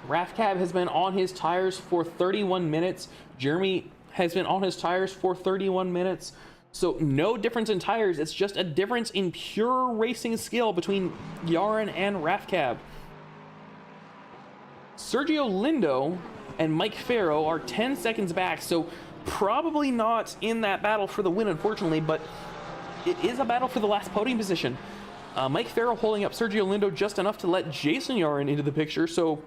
Rafcab has been on his tires for 31 minutes. Jeremy has been on his tires for 31 minutes. So no difference in tires. It's just a difference in pure racing skill between Yarin and Rafcab. Sergio Lindo and Mike Farrow are 10 seconds back. So probably not in that battle for the win, unfortunately, but it is a battle for the last podium position. Mike Farrow holding up Sergio Lindo just enough to let Jason Yarin into the picture. So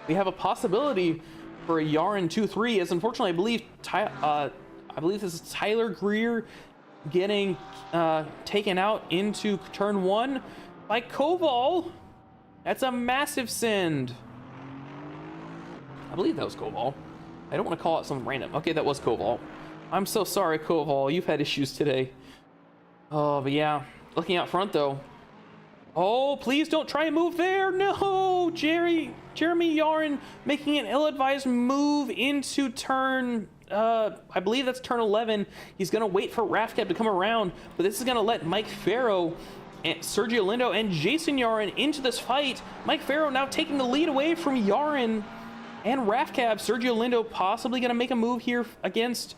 we have a possibility for a Yarin 2-3, as unfortunately I believe this is Tyler Greer getting taken out into turn 1 by Koval. That's a massive send. I believe that was Koval. I don't want to call it something random. Okay, that was Koval. I'm so sorry, Koval. You've had issues today. Oh, but yeah. Looking out front, though. Oh, please don't try and move there. No, Jeremy Yarin making an ill-advised move into turn, I believe that's turn 11. He's going to wait for Rafcab to come around, but this is going to let Mike Farrow and Sergio Lindo and Jason Yarin into this fight. Mike Farrow now taking the lead away from Yarin and Rafcab. Sergio Lindo possibly going to make a move here against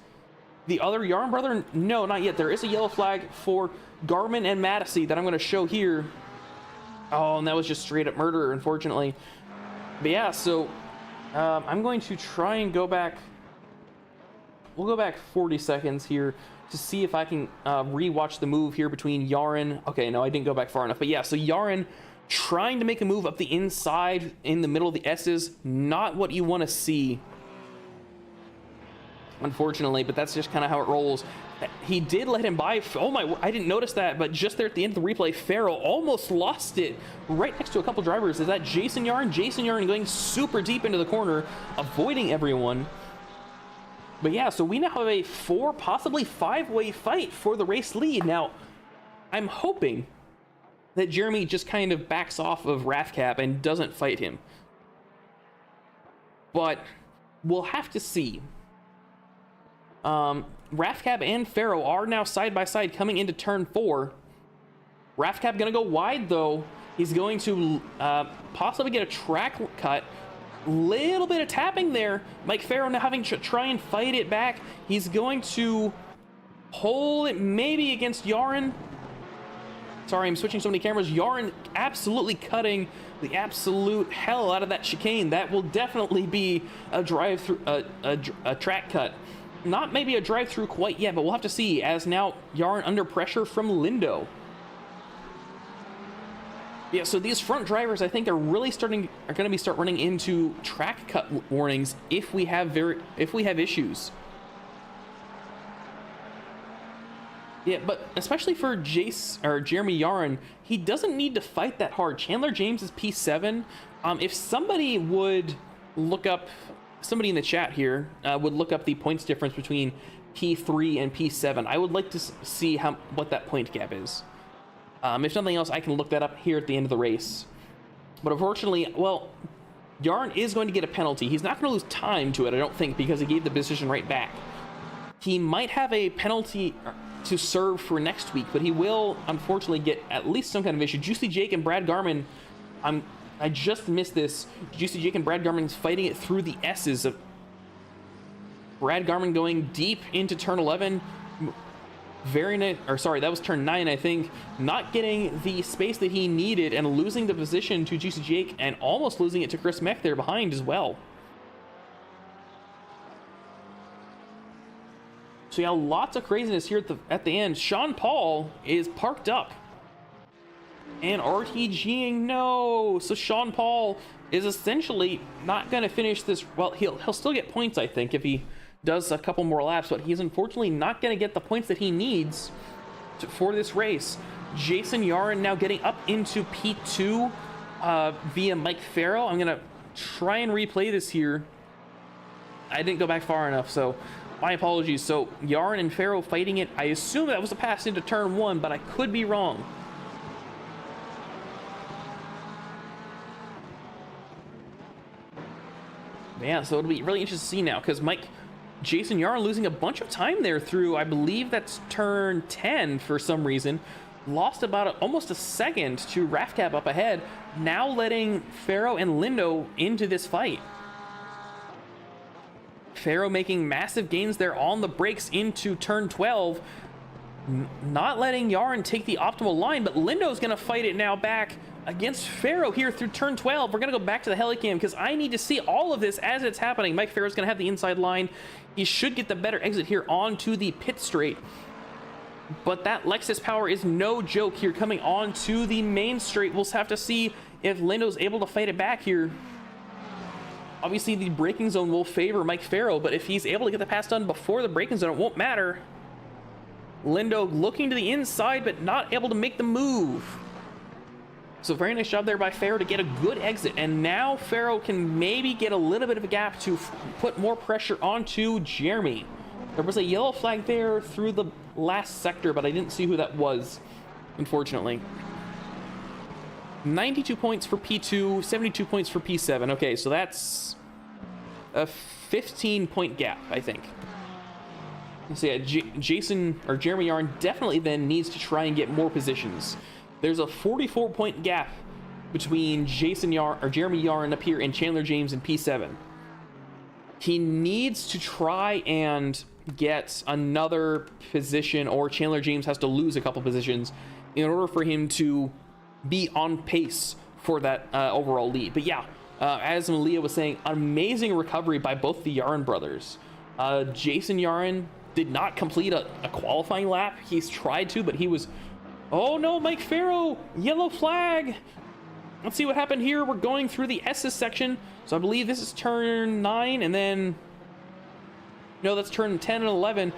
the other Yarn brother. No, not yet. There is a yellow flag for Garmin and Matisse that I'm going to show here. Oh, and that was just straight up murder, unfortunately. But yeah, so I'm going to try and go back. We'll go back 40 seconds here to see if I can rewatch the move here between Yarin. Okay, no, I didn't go back far enough. But yeah, so Yarin trying to make a move up the inside in the middle of the S's. Not what you want to see, unfortunately, but that's just kind of how it rolls. He did let him by. Oh my, I didn't notice that, but just there at the end of the replay, Farrell almost lost it right next to a couple drivers. Is that Jason Yarn? Jason Yarn going super deep into the corner, avoiding everyone. But yeah, so we now have a 4, possibly 5-way fight for the race lead. Now, I'm hoping that Jeremy just kind of backs off of Rafcab and doesn't fight him. But we'll have to see. Rafcab and Farrow are now side by side coming into turn 4. Rafcab gonna go wide though. He's going to possibly get a track cut. Little bit of tapping there. Mike Farrow now having to try and fight it back. He's going to hold it maybe against Yarin. Sorry, I'm switching so many cameras. Yarin absolutely cutting the absolute hell out of that chicane. That will definitely be a drive-through, a track cut. Not maybe a drive-through quite yet, but we'll have to see, as now Yarin under pressure from Lindo. Yeah, so these front drivers, I think, are really going to start running into track cut warnings if we have issues. Yeah, but especially for Jeremy Yarin, he doesn't need to fight that hard. Chandler James is P7. If somebody would look up, somebody in the chat here would look up the points difference between P3 and P7. I would like to see what that point gap is. If nothing else, I can look that up here at the end of the race. But unfortunately, well, Yarn is going to get a penalty. He's not going to lose time to it, I don't think, because he gave the decision right back. He might have a penalty to serve for next week, but he will unfortunately get at least some kind of issue. Juicy Jake and Brad Garman, I just missed this. Juicy Jake and Brad Garman's fighting it through the S's of Brad Garman going deep into turn 11. That was turn 9, I think. Not getting the space that he needed and losing the position to Juicy Jake and almost losing it to Chris Mech there behind as well. So yeah, lots of craziness here at the end. Sean Paul is parked up and RTGing, no. So Sean Paul is essentially not going to finish this. Well, he'll still get points, I think, if he does a couple more laps, but he's unfortunately not going to get the points that he needs for this race. Jason Yarin now getting up into P2 via Mike Farrow. I'm going to try and replay this here. I didn't go back far enough, so my apologies. So Yarin and Farrow fighting it. I assume that was a pass into turn 1, but I could be wrong. Yeah, so it'll be really interesting to see now, because Jason Yarin losing a bunch of time there through, I believe that's turn 10 for some reason. Lost about almost a second to Rafcab up ahead, now letting Farrow and Lindo into this fight. Farrow making massive gains there on the brakes into turn 12. Not letting Yarin take the optimal line, but Lindo's going to fight it now back against Farrow here through turn 12. We're going to go back to the helicam because I need to see all of this as it's happening. Mike Farrow's going to have the inside line. He should get the better exit here onto the pit straight. But that Lexus power is no joke here coming onto the main straight. We'll have to see if Lindo's able to fight it back here. Obviously, the braking zone will favor Mike Farrow, but if he's able to get the pass done before the braking zone, it won't matter. Lindo looking to the inside, but not able to make the move. So very nice job there by Farrow to get a good exit. And now Farrow can maybe get a little bit of a gap to put more pressure onto Jeremy. There was a yellow flag there through the last sector, but I didn't see who that was, unfortunately. 92 points for P2, 72 points for P7. Okay, so that's a 15-point gap, I think. So yeah, Jeremy Yarn definitely then needs to try and get more positions. There's a 44-point gap between Jeremy Yarn up here and Chandler James in P7. he needs to try and get another position, or Chandler James has to lose a couple positions in order for him to be on pace for that overall lead. But yeah, as Malia was saying, amazing recovery by both the Yarin brothers. Jason Yarin did not complete a qualifying lap. He's tried to, but he was... Oh no, Mike Farrow! Yellow flag! Let's see what happened here. We're going through the S's section. So I believe this is turn 9, and then... No, that's turn 10 and 11.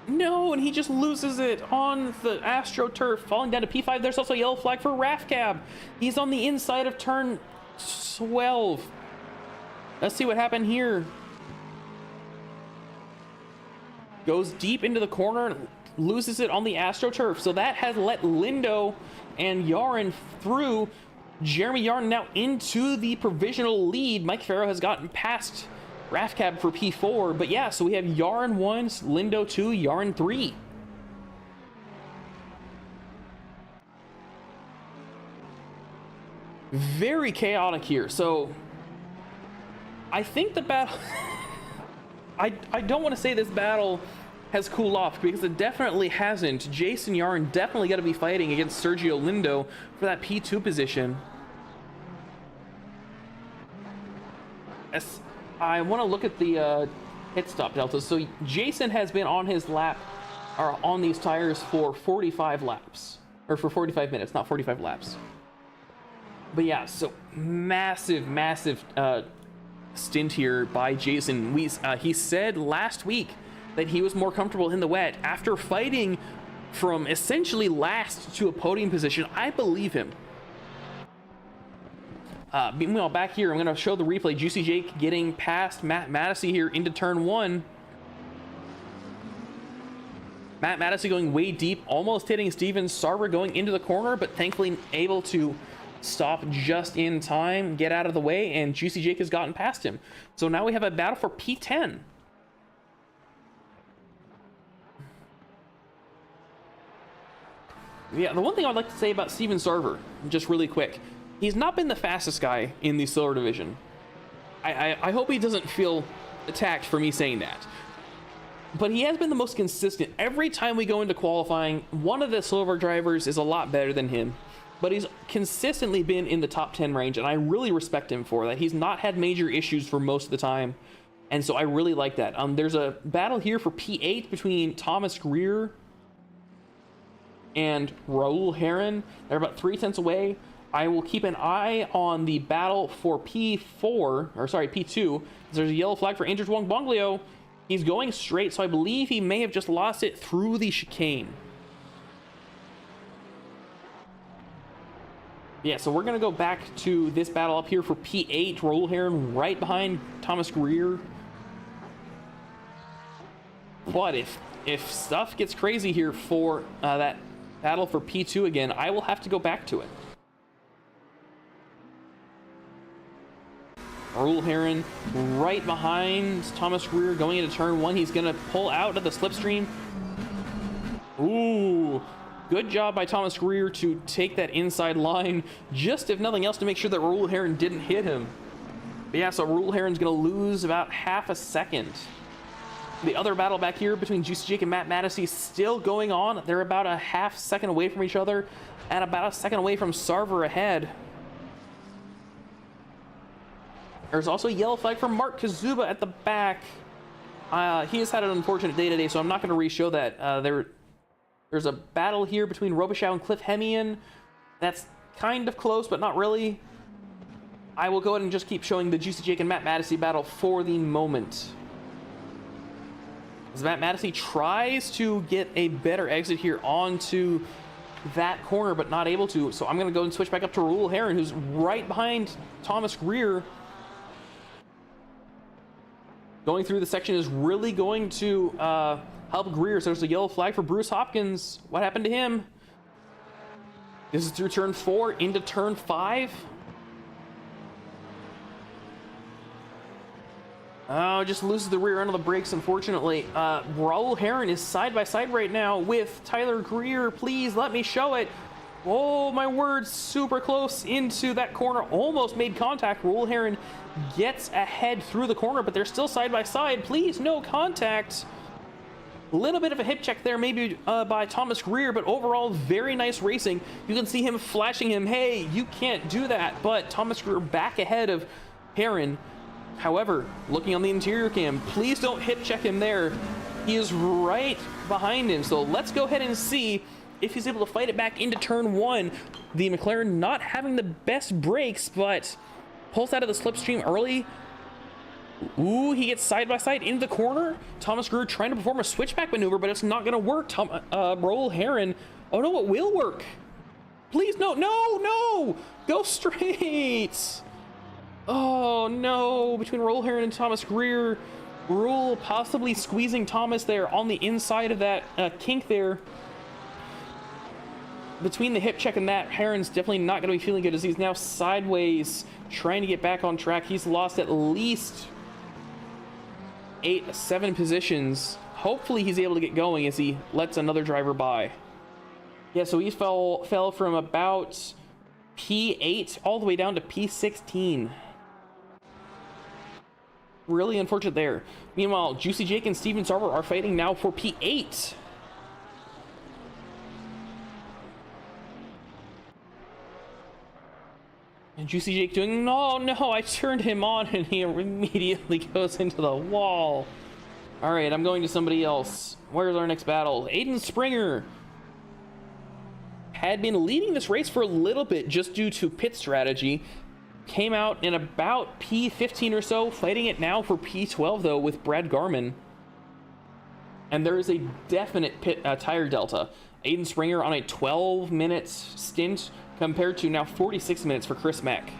No, and he just loses it on the AstroTurf, falling down to P5. There's also a yellow flag for Rafcab. He's on the inside of turn 12. Let's see what happened here. Goes deep into the corner, loses it on the AstroTurf. So that has let Lindo and Yarin through. Jeremy Yarin now into the provisional lead. Mike Farrow has gotten past Rafcab for P4, but yeah, so we have Yarin 1, Lindo 2, Yarin 3. Very chaotic here. So I think the battle I don't want to say this battle has cooled off, because it definitely hasn't. Jason Yarin definitely got to be fighting against Sergio Lindo for that P2 position. I want to look at the pit stop deltas. So Jason has been on his lap, or on these tires, for 45 laps, or for 45 minutes, not 45 laps. But yeah, so massive stint here by Jason. He said last week that he was more comfortable in the wet after fighting from essentially last to a podium position. I believe him. Meanwhile, back here, I'm going to show the replay. Juicy Jake getting past Matt Mattisey here into turn 1. Matt Mattisey going way deep, almost hitting Steven Sarver going into the corner, but thankfully able to stop just in time, get out of the way, and Juicy Jake has gotten past him. So now we have a battle for P10. Yeah, the one thing I'd like to say about Steven Sarver, just really quick, he's not been the fastest guy in the Silver Division. I hope he doesn't feel attacked for me saying that. But he has been the most consistent. Every time we go into qualifying, one of the Silver drivers is a lot better than him. But he's consistently been in the top 10 range, and I really respect him for that. He's not had major issues for most of the time, and so I really like that. There's a battle here for P8 between Thomas Greer and Raul Heron. They're about 3/10 away. I will keep an eye on the battle for P2. There's a yellow flag for Andrew Wong Bonglio. He's going straight, so I believe he may have just lost it through the chicane. Yeah, so we're going to go back to this battle up here for P8. Raul Heron right behind Thomas Greer. But if stuff gets crazy here for that battle for P2 again, I will have to go back to it. Raul Heron right behind Thomas Greer going into turn 1. He's going to pull out of the slipstream. Ooh, good job by Thomas Greer to take that inside line, just if nothing else to make sure that Raul Heron didn't hit him. But yeah, so Raul Heron's going to lose about half a second. The other battle back here between Juicy Jake and Matt Mattisey still going on. They're about a half second away from each other and about a second away from Sarver ahead. There's also a yellow flag for Mark Kazuba at the back. He has had an unfortunate day today, so I'm not going to re-show that. There's a battle here between Robichaux and Cliff Hemian. That's kind of close, but not really. I will go ahead and just keep showing the Juicy Jake and Matt Mattisey battle for the moment. As Matt Mattisey tries to get a better exit here onto that corner, but not able to. So I'm going to go and switch back up to Raul Heron, who's right behind Thomas Greer. Going through the section is really going to help Greer. So there's a yellow flag for Bruce Hopkins. What happened to him? This is through turn 4 into turn 5. Oh, just loses the rear end of the brakes, unfortunately. Raul Heron is side by side right now with Tyler Greer. Please let me show it. Oh, my word, super close into that corner. Almost made contact. Raul Heron gets ahead through the corner, but they're still side by side. Please, no contact. A little bit of a hip check there, maybe by Thomas Greer, but overall, very nice racing. You can see him flashing him, hey, you can't do that. But Thomas Greer back ahead of Heron. However, looking on the interior cam, please don't hip check him there. He is right behind him. So let's go ahead and see if he's able to fight it back into turn one. The McLaren not having the best brakes, but pulls out of the slipstream early. Ooh, he gets side by side into the corner. Thomas Greer trying to perform a switchback maneuver, but it's not going to work. Raul Heron. Oh no, it will work. Please, no, no, no. Go straight. Oh no, between Raul Heron and Thomas Greer. Raul possibly squeezing Thomas there on the inside of that kink there. Between the hip check and that, Heron's definitely not going to be feeling good as he's now sideways trying to get back on track. He's lost at least 7 positions. Hopefully he's able to get going as he lets another driver by. Yeah, so he fell from about P8 all the way down to P16. Really unfortunate there. Meanwhile, Juicy Jake and Steven Sarver are fighting now for P8. And Juicy Jake doing, no, I turned him on and he immediately goes into the wall. All right, I'm going to somebody else. Where's our next battle? Aiden Springer had been leading this race for a little bit just due to pit strategy. Came out in about P15 or so, fighting it now for P12 though with Brad Garman. And there is a definite tire delta. Aiden Springer on a 12-minute stint compared to now 46 minutes for Chris Mack.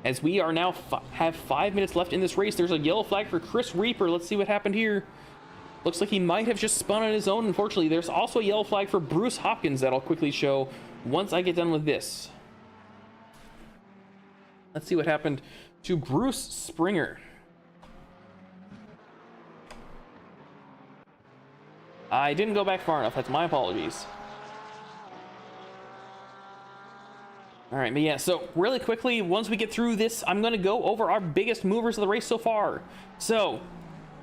As we are now have 5 minutes left in this race, there's a yellow flag for Chris Reaper. Let's see what happened here. Looks like he might have just spun on his own. Unfortunately, there's also a yellow flag for Bruce Hopkins that I'll quickly show once I get done with this. Let's see what happened to Bruce Springer. I didn't go back far enough. That's my apologies. All right, but yeah, so really quickly, once we get through this, I'm going to go over our biggest movers of the race so far. So,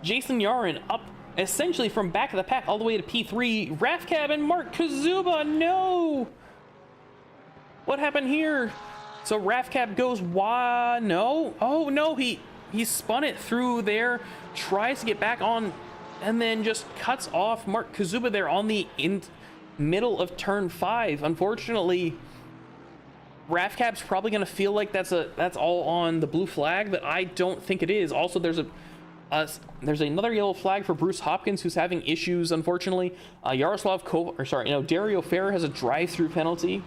Jason Yarin up essentially from back of the pack all the way to P3. Rafcab and Mark Kazuba, no! What happened here? So Rafcab goes, why? No. Oh, no, he spun it through there, tries to get back on, and then just cuts off Mark Kazuba there on the middle of turn 5. Unfortunately, Rafcab's probably going to feel like that's all on the blue flag, but I don't think it is. Also, there's another yellow flag for Bruce Hopkins, who's having issues, unfortunately. Dario Ferrer has a drive-through penalty.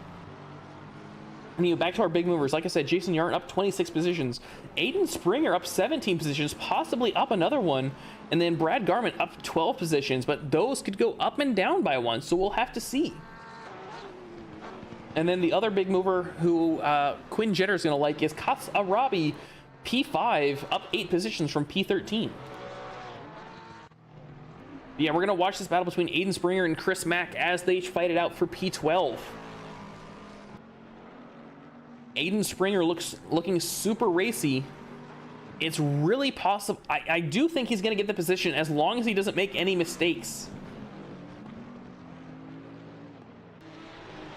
And back to our big movers. Like I said, Jason Yarn up 26 positions. Aiden Springer up 17 positions, possibly up another one. And then Brad Garman up 12 positions, but those could go up and down by one, so we'll have to see. And then the other big mover who Quinn Jetter's going to like is Kats Arabi, P5, up 8 positions from P13. Yeah, we're going to watch this battle between Aiden Springer and Chris Mack as they fight it out for P12. Aiden Springer looking super racy. It's really possible. I do think he's going to get the position as long as he doesn't make any mistakes.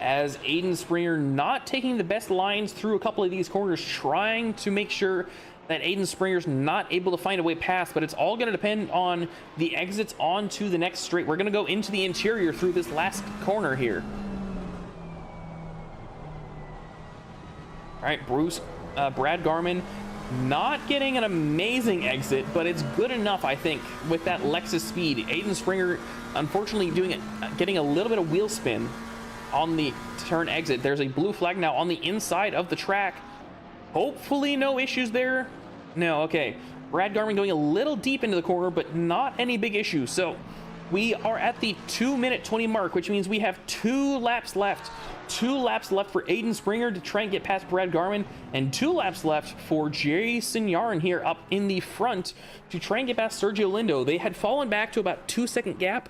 As Aiden Springer not taking the best lines through a couple of these corners, trying to make sure that Aiden Springer's not able to find a way past, but it's all going to depend on the exits onto the next straight. We're going to go into the interior through this last corner here. All right, Brad Garman not getting an amazing exit, but it's good enough, I think, with that Lexus speed. Aiden Springer, unfortunately, getting a little bit of wheel spin on the turn exit. There's a blue flag now on the inside of the track. Hopefully no issues there. No, okay. Brad Garman going a little deep into the corner, but not any big issues. So we are at the 2-minute 20 mark, which means we have 2 laps left. 2 laps left for Aiden Springer to try and get past Brad Garman, and 2 laps left for Jason Yarn here up in the front to try and get past Sergio Lindo. They had fallen back to about 2-second gap.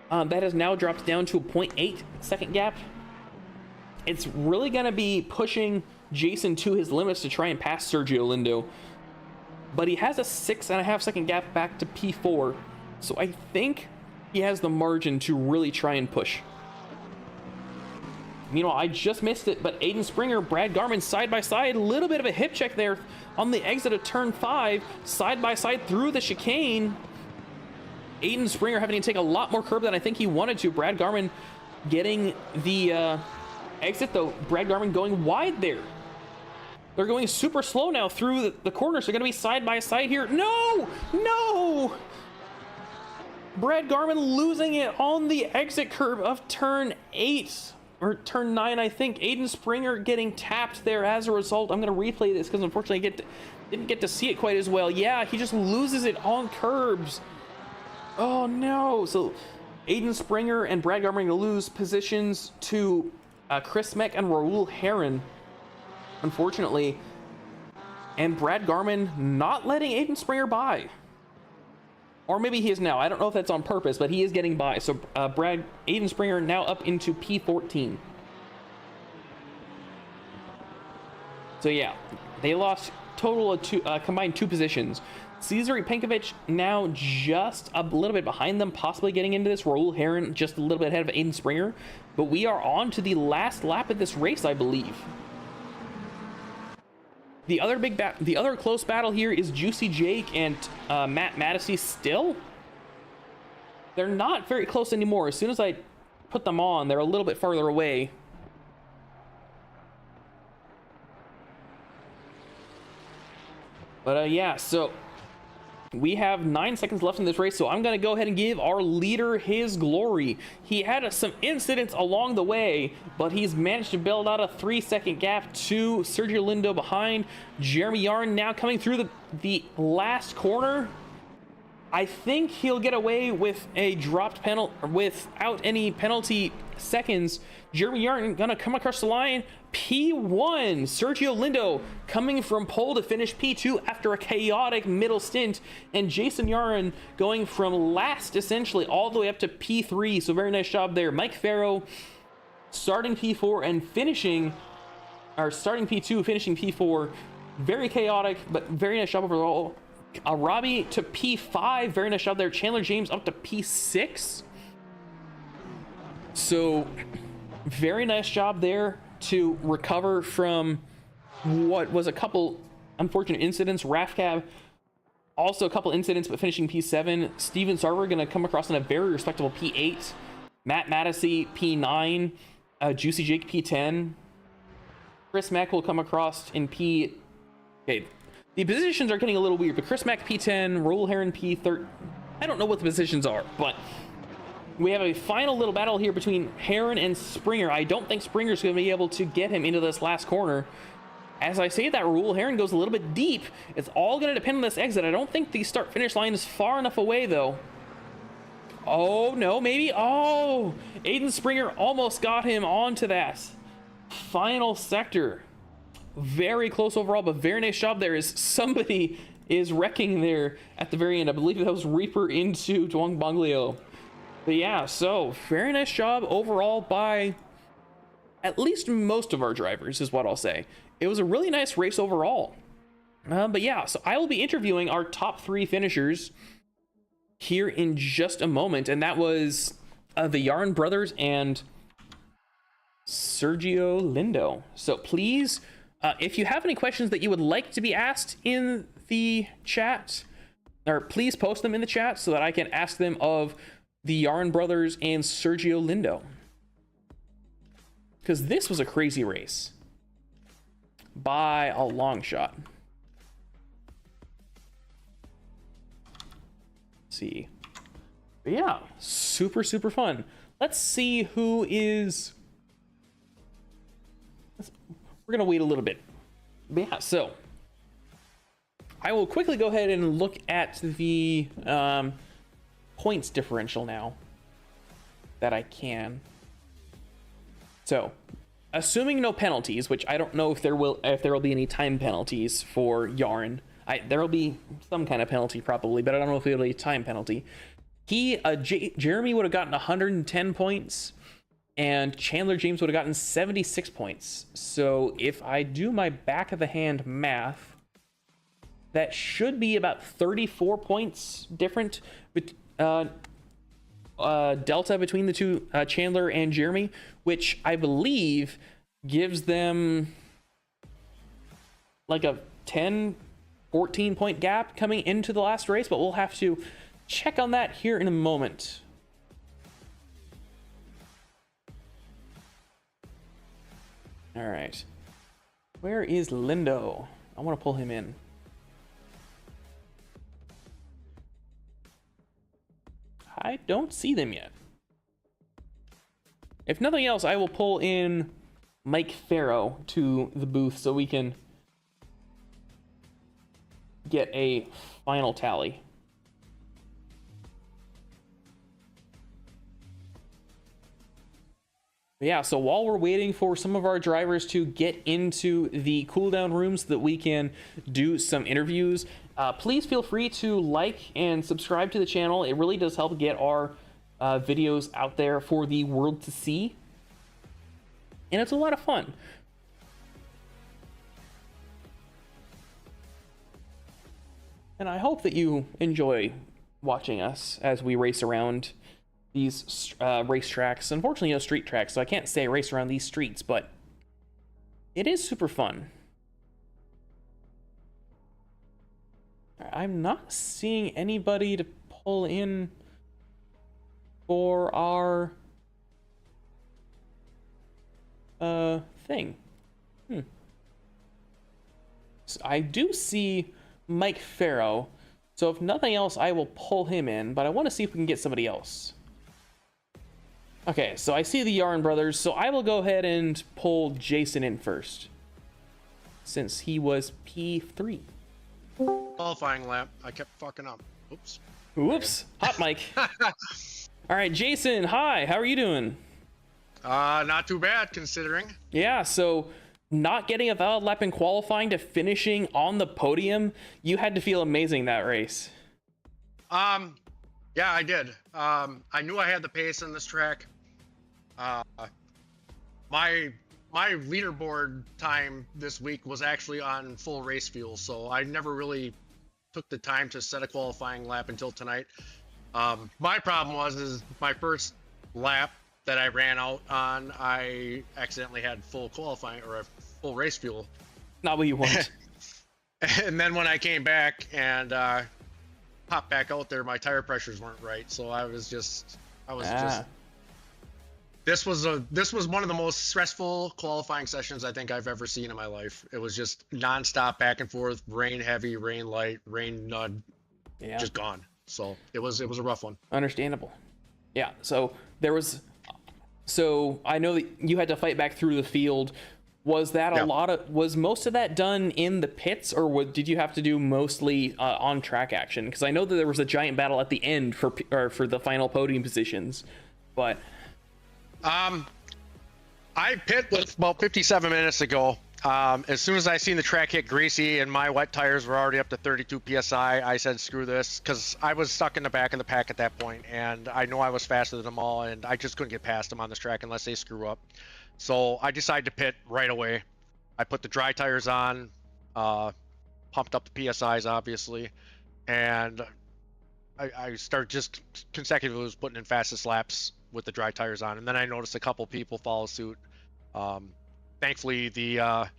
That has now dropped down to a 0.8 second gap. it's really going to be pushing Jason to his limits to try and pass Sergio Lindo. But he has a 6.5 second gap back to P4. So I think he has the margin to really try and push. You know, I just missed it, but Aiden Springer, Brad Garman side by side, a little bit of a hip check there on the exit of turn 5, side by side through the chicane. Aiden Springer having to take a lot more curb than I think he wanted to. Brad Garman getting the exit though. Brad Garman going wide there. They're going super slow now through the corners. They're going to be side by side here. No! No! Brad Garman losing it on the exit curb of turn 8. Or turn 9, I think. Aiden Springer getting tapped there as a result. I'm going to replay this because unfortunately I didn't get to see it quite as well. Yeah, he just loses it on curbs. Oh no. So Aiden Springer and Brad Garman going to lose positions to Chris Meck and Raul Heron, unfortunately. And Brad Garman not letting Aiden Springer by. Or maybe he is now. I don't know if that's on purpose, but he is getting by. So Aiden Springer now up into P14. So yeah, they lost total of combined 2 positions. Cesare Penkovic now just a little bit behind them, possibly getting into this. Raul Heron just a little bit ahead of Aiden Springer. But we are on to the last lap of this race, I believe. The other close battle here is Juicy Jake and Matt Mattisey still. They're not very close anymore. As soon as I put them on, they're a little bit farther away. But yeah, so we have 9 seconds left in this race, so I'm going to go ahead and give our leader his glory. He had some incidents along the way, but he's managed to build out a 3-second gap to Sergio Lindo behind. Jeremy Yarn now coming through the last corner. I think he'll get away with a dropped penalty without any penalty seconds. Jeremy Yarn gonna come across the line. P1. Sergio Lindo coming from pole to finish P2 after a chaotic middle stint, and Jason Yarn going from last essentially all the way up to P3. So very nice job there. Mike Farrow starting P4 and finishing, or starting P2, finishing P4. Very chaotic, but very nice job overall. Robbie to P5, very nice job there. Chandler James up to P6. So very nice job there to recover from what was a couple unfortunate incidents. Rafcab also a couple incidents, but finishing P7. Steven Sarver going to come across in a very respectable P8. Matt Mattisey P9. Juicy Jake P10. Chris Mack will come across in P... Okay, the positions are getting a little weird, but Chris Mack P10, Raul Heron P13. I don't know what the positions are, but we have a final little battle here between Heron and Springer. I don't think Springer's going to be able to get him into this last corner. As I say that, Raul Heron goes a little bit deep. It's all going to depend on this exit. I don't think the start-finish line is far enough away, though. Oh, no, maybe. Oh, Aiden Springer almost got him onto that final sector. Very close overall, but very nice job there. Is somebody is wrecking there at the very end. I believe that was Reaper into Duong Bonglio. But yeah, so very nice job overall by at least most of our drivers is what I'll say. It was a really nice race overall. But yeah, so I will be interviewing our top 3 finishers here in just a moment, and that was the Yarn brothers and Sergio Lindo. So please, if you have any questions that you would like to be asked in the chat, or please post them in the chat so that I can ask them of the Yarn brothers and Sergio Lindo, because this was a crazy race by a long shot. Let's see, but yeah, super fun. Let's see who is. We're gonna wait a little bit, but yeah, so I will quickly go ahead and look at the points differential now that I can. So assuming no penalties, which I don't know if there will be any time penalties for Yarn. There will be some kind of penalty probably, but I don't know if it'll be a time penalty. Jeremy would have gotten 110 points. and Chandler James would have gotten 76 points. So if I do my back of the hand math, that should be about 34 points different delta between the two, Chandler and Jeremy, which I believe gives them like a 10-14 point gap coming into the last race, but we'll have to check on that here in a moment. All right, where is Lindo? I want to pull him in. I don't see them yet. If nothing else, I will pull in Mike Farrow to the booth so we can get a final tally. Yeah, so while we're waiting for some of our drivers to get into the cooldown rooms so that we can do some interviews, please feel free to like and subscribe to the channel. It really does help get our videos out there for the world to see. And it's a lot of fun. And I hope that you enjoy watching us as we race around these racetracks. Unfortunately, no street tracks, so I can't say race around these streets, but it is super fun. I'm not seeing anybody to pull in for our thing. So I do see Mike Farrow, so if nothing else, I will pull him in, but I want to see if we can get somebody else. Okay, so I see the Yarn brothers, so I will go ahead and pull Jason in first, since he was P3. Qualifying lap. I kept fucking up. Oops. Whoops. Hot mic. All right, Jason, hi. How are you doing? Not too bad considering. Yeah, so not getting a valid lap in qualifying to finishing on the podium, you had to feel amazing that race. Yeah, I did. I knew I had the pace in this track. My leaderboard time this week was actually on full race fuel, so I never really took the time to set a qualifying lap until tonight. My problem is my first lap that I ran out on, I accidentally had full qualifying or full race fuel. Not what you want. And then when I came back and popped back out there, my tire pressures weren't right, so I was just. This was one of the most stressful qualifying sessions I think I've ever seen in my life. It was just nonstop back and forth, rain heavy, rain light, rain nud, just gone. So it was a rough one. Understandable. Yeah. So there was. So I know that you had to fight back through the field. Was that was most of that done in the pits, or did you have to do mostly on track action? Because I know that there was a giant battle at the end for the final podium positions, but. I pit with about 57 minutes ago. As soon as I seen the track hit greasy and my wet tires were already up to 32 psi, I said screw this, because I was stuck in the back of the pack at that point, and I know I was faster than them all, and I just couldn't get past them on this track unless they screw up. So I decided to pit right away. I put the dry tires on, pumped up the PSIs obviously, and I started just consecutively putting in fastest laps with the dry tires on, and then I noticed a couple people follow suit. Thankfully, the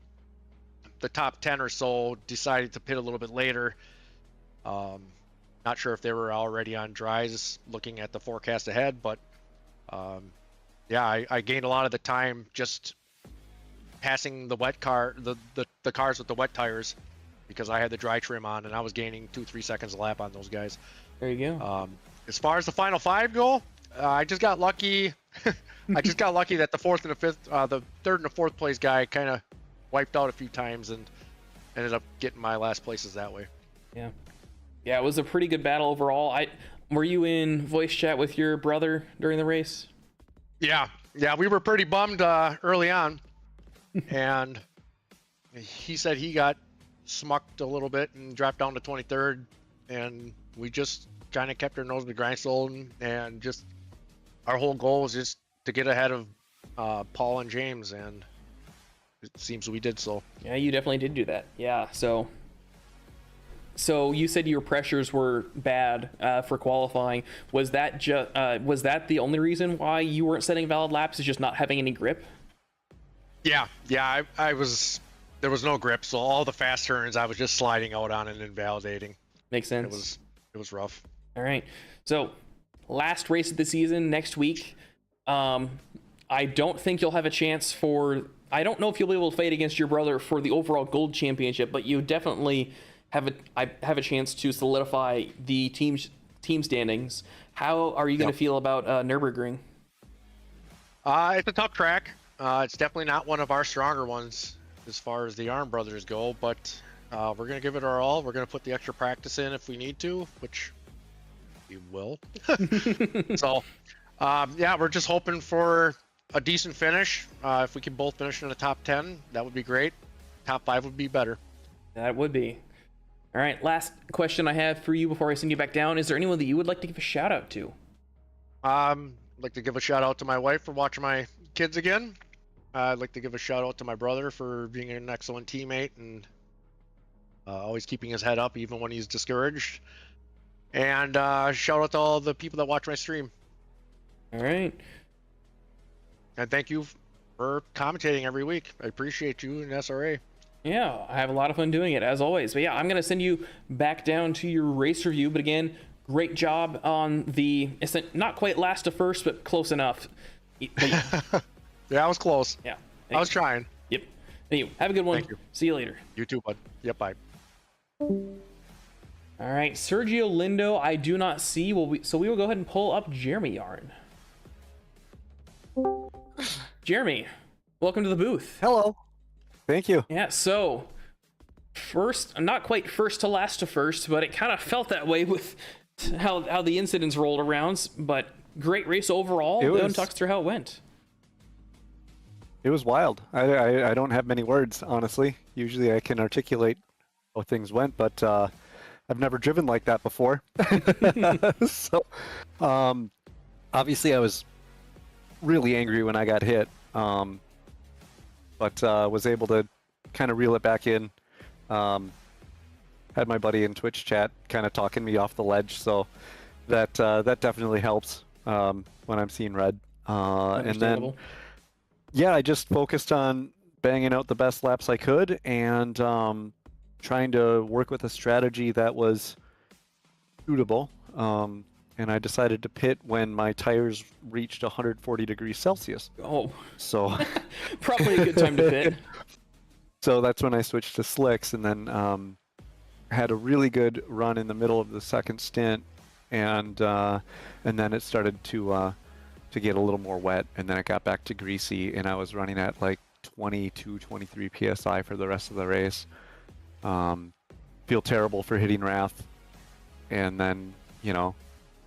top 10 or so decided to pit a little bit later. Not sure if they were already on dries looking at the forecast ahead, but yeah, I gained a lot of the time just passing the wet car, the cars with the wet tires, because I had the dry trim on, and I was gaining 2-3 seconds a lap on those guys. There you go. As far as the final 5 go, I just got lucky. I just got lucky that the fourth and the fifth, the third and the fourth place guy kind of wiped out a few times and ended up getting my last places that way. Yeah, it was a pretty good battle overall. Were you in voice chat with your brother during the race? Yeah, we were pretty bummed early on, and he said he got smucked a little bit and dropped down to 23rd, and we just kind of kept our nose to the grindstone, and just our whole goal was just to get ahead of Paul and James, and it seems we did so. Yeah, you definitely did do that. Yeah, so you said your pressures were bad for qualifying. Was that the only reason why you weren't setting valid laps? Is just not having any grip? Yeah, I was. There was no grip, so all the fast turns I was just sliding out on and invalidating. Makes sense. It was rough. All right, so last race of the season next week. I don't think you'll have a chance for. I don't know if you'll be able to fight against your brother for the overall gold championship, but you definitely have a chance to solidify the team standings. How are you going to feel about Nürburgring? It's a tough track. It's definitely not one of our stronger ones as far as the Arm brothers go, but we're going to give it our all. We're going to put the extra practice in if we need to, which we will. So, yeah, we're just hoping for a decent finish. If we can both finish in the top 10, that would be great. Top 5 would be better. That would be. All right, last question I have for you before I send you back down. Is there anyone that you would like to give a shout out to? I'd like to give a shout out to my wife for watching my kids again. I'd like to give a shout out to my brother for being an excellent teammate and always keeping his head up even when he's discouraged. And shout out to all the people that watch my stream. All right. And thank you for commentating every week. I appreciate you and SRA. Yeah, I have a lot of fun doing it, as always. But yeah, I'm going to send you back down to your race review. But again, great job on the, it's not quite last to first, but close enough. Yeah, I was close. Yeah. I was trying. Yep. Thank you. Have a good one. Thank you. See you later. You too, bud. Yep, bye. All right, Sergio Lindo, I do not see. So we will go ahead and pull up Jeremy Yarn. Jeremy, welcome to the booth. Hello. Thank you. Yeah, so first, not quite first to last to first, but it kind of felt that way with how the incidents rolled around. But great race overall. Go and talk us through how it went. It was wild. I don't have many words, honestly. Usually I can articulate how things went, but I've never driven like that before. So obviously I was really angry when I got hit, but was able to kind of reel it back in. Had my buddy in Twitch chat kind of talking me off the ledge, so that definitely helps when I'm seeing red. And then yeah, I just focused on banging out the best laps I could and trying to work with a strategy that was suitable. And I decided to pit when my tires reached 140 degrees Celsius. Oh, so probably a good time to pit. So that's when I switched to slicks, and then had a really good run in the middle of the second stint, and then it started to get a little more wet, and then it got back to greasy, and I was running at like 22, 23 psi for the rest of the race. Feel terrible for hitting Wrath, and then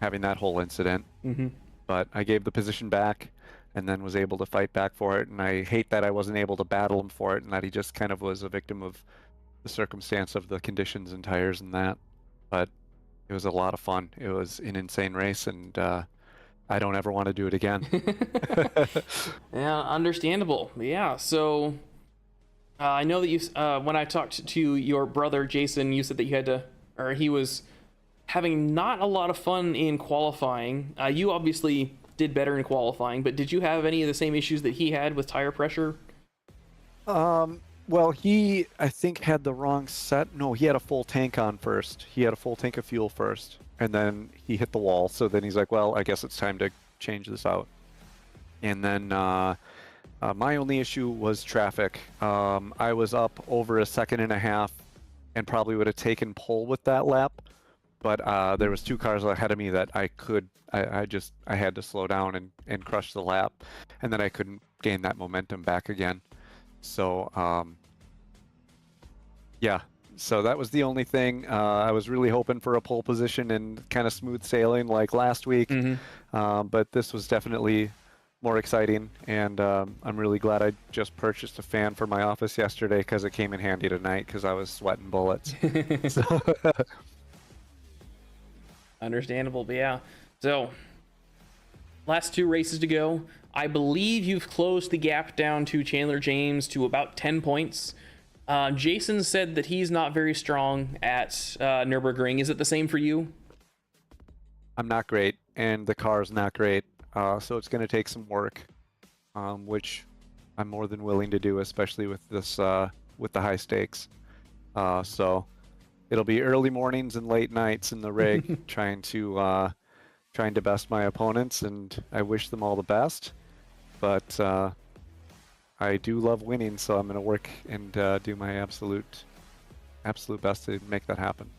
having that whole incident. But I gave the position back and then was able to fight back for it, and I hate that I wasn't able to battle him for it and that he just kind of was a victim of the circumstance of the conditions and tires and that. But it was a lot of fun. It was an insane race, and I don't ever want to do it again. Yeah, understandable. Yeah, so I know that you when I talked to your brother Jason, you said that you had to, or he was having not a lot of fun in qualifying. You obviously did better in qualifying, but did you have any of the same issues that he had with tire pressure? Well, he, I think, had the wrong set. No, he had a full tank on first. He had a full tank of fuel first, and then he hit the wall. So then he's like, well, I guess it's time to change this out. And then my only issue was traffic. I was up over a second and a half and probably would have taken pole with that lap. But there was two cars ahead of me that I had to slow down and crush the lap, and then I couldn't gain that momentum back again. So yeah, so that was the only thing. I was really hoping for a pole position and kind of smooth sailing like last week, but this was definitely more exciting, and I'm really glad I just purchased a fan for my office yesterday because it came in handy tonight because I was sweating bullets. So Understandable, but yeah. So last 2 races to go. I believe you've closed the gap down to Chandler James to about 10 points. Jason said that he's not very strong at Nürburgring. Is it the same for you? I'm not great, and the car's not great, so it's going to take some work, which I'm more than willing to do, especially with this with the high stakes. So it'll be early mornings and late nights in the rig, trying to best my opponents, and I wish them all the best. But I do love winning, so I'm going to work and do my absolute best to make that happen.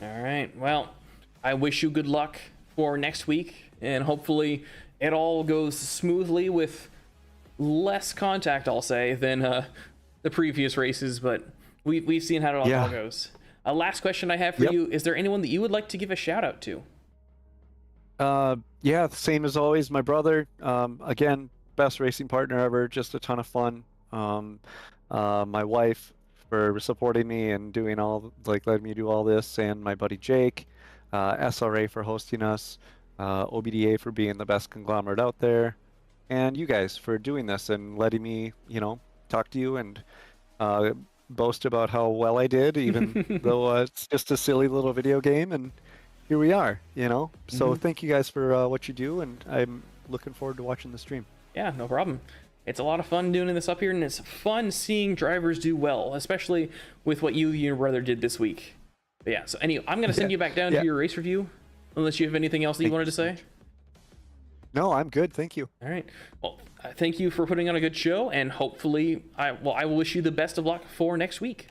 All right. Well, I wish you good luck for next week, and hopefully it all goes smoothly with less contact, I'll say, than the previous races. But we've seen how it all goes. Last question I have for you: is there anyone that you would like to give a shout out to? Yeah, same as always. My brother, again, best racing partner ever. Just a ton of fun. My wife for supporting me and doing letting me do all this, and my buddy Jake, SRA for hosting us, OBDA for being the best conglomerate out there, and you guys for doing this and letting me, talk to you and boast about how well I did, even though it's just a silly little video game, and here we are, So thank you guys for what you do, and I'm looking forward to watching the stream. Yeah, no problem. It's a lot of fun doing this up here, and it's fun seeing drivers do well, especially with what you and your brother did this week. But yeah, so anyway, I'm going to send you back down to your race review, unless you have anything else that you wanted to say. No, I'm good. Thank you. All right. Well, thank you for putting on a good show, and hopefully, I will wish you the best of luck for next week.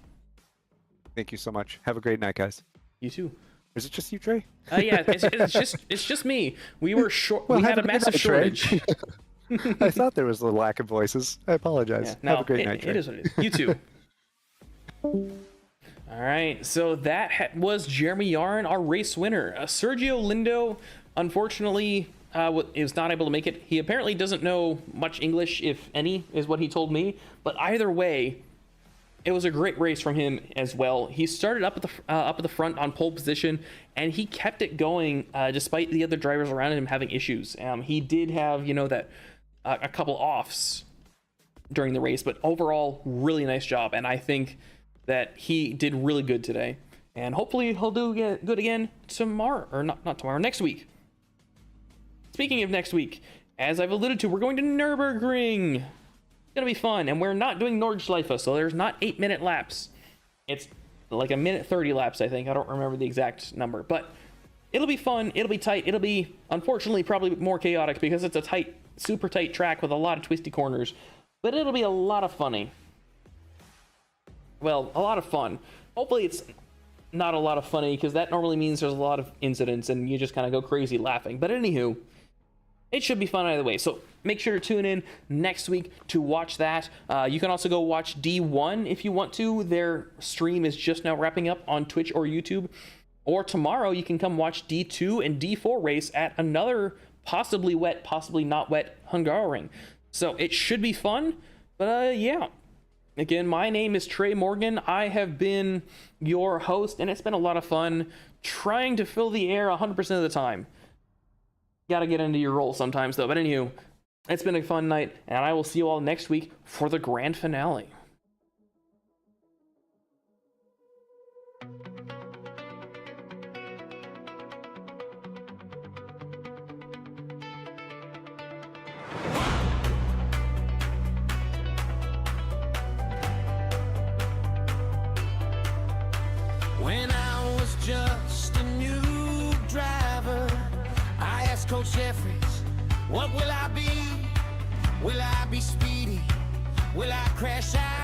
Thank you so much. Have a great night, guys. You too. Is it just you, Trey? Yeah, it's just me. We were short. We had a massive shortage. I thought there was a lack of voices. I apologize. Yeah, no, have a great night, Trey. It is what it is. You too. All right, so that was Jeremy Yarn, our race winner. Sergio Lindo, unfortunately, is not able to make it. He apparently doesn't know much English, if any, is what he told me. But either way, it was a great race from him as well. He started up at the front on pole position, and he kept it going despite the other drivers around him having issues. He did have, that a couple offs during the race, but overall, really nice job. And I think that he did really good today, and hopefully he'll do good again tomorrow, or not tomorrow, next week. Speaking of next week, as I've alluded to, we're going to Nürburgring. It's gonna be fun, and we're not doing Nordschleife, so there's not 8-minute laps. It's like a minute 30 laps, I think. I don't remember the exact number, but it'll be fun. It'll be tight. It'll be, unfortunately, probably more chaotic because it's a tight, super tight track with a lot of twisty corners, but it'll be a lot of funny. Well, a lot of fun. Hopefully it's not a lot of funny, because that normally means there's a lot of incidents and you just kind of go crazy laughing. But anywho, it should be fun either way. So make sure to tune in next week to watch that. You can also go watch D1 if you want to. Their stream is just now wrapping up on Twitch or YouTube. Or tomorrow you can come watch D2 and D4 race at another possibly wet, possibly not wet Hungaroring. So it should be fun. But yeah. Again, my name is Trey Morgan. I have been your host, and it's been a lot of fun trying to fill the air 100% of the time. Gotta get into your role sometimes, though. But anywho, it's been a fun night, and I will see you all next week for the grand finale. When I was just a new driver, I asked Coach Jeffries, what will I be? Will I be speedy? Will I crash out?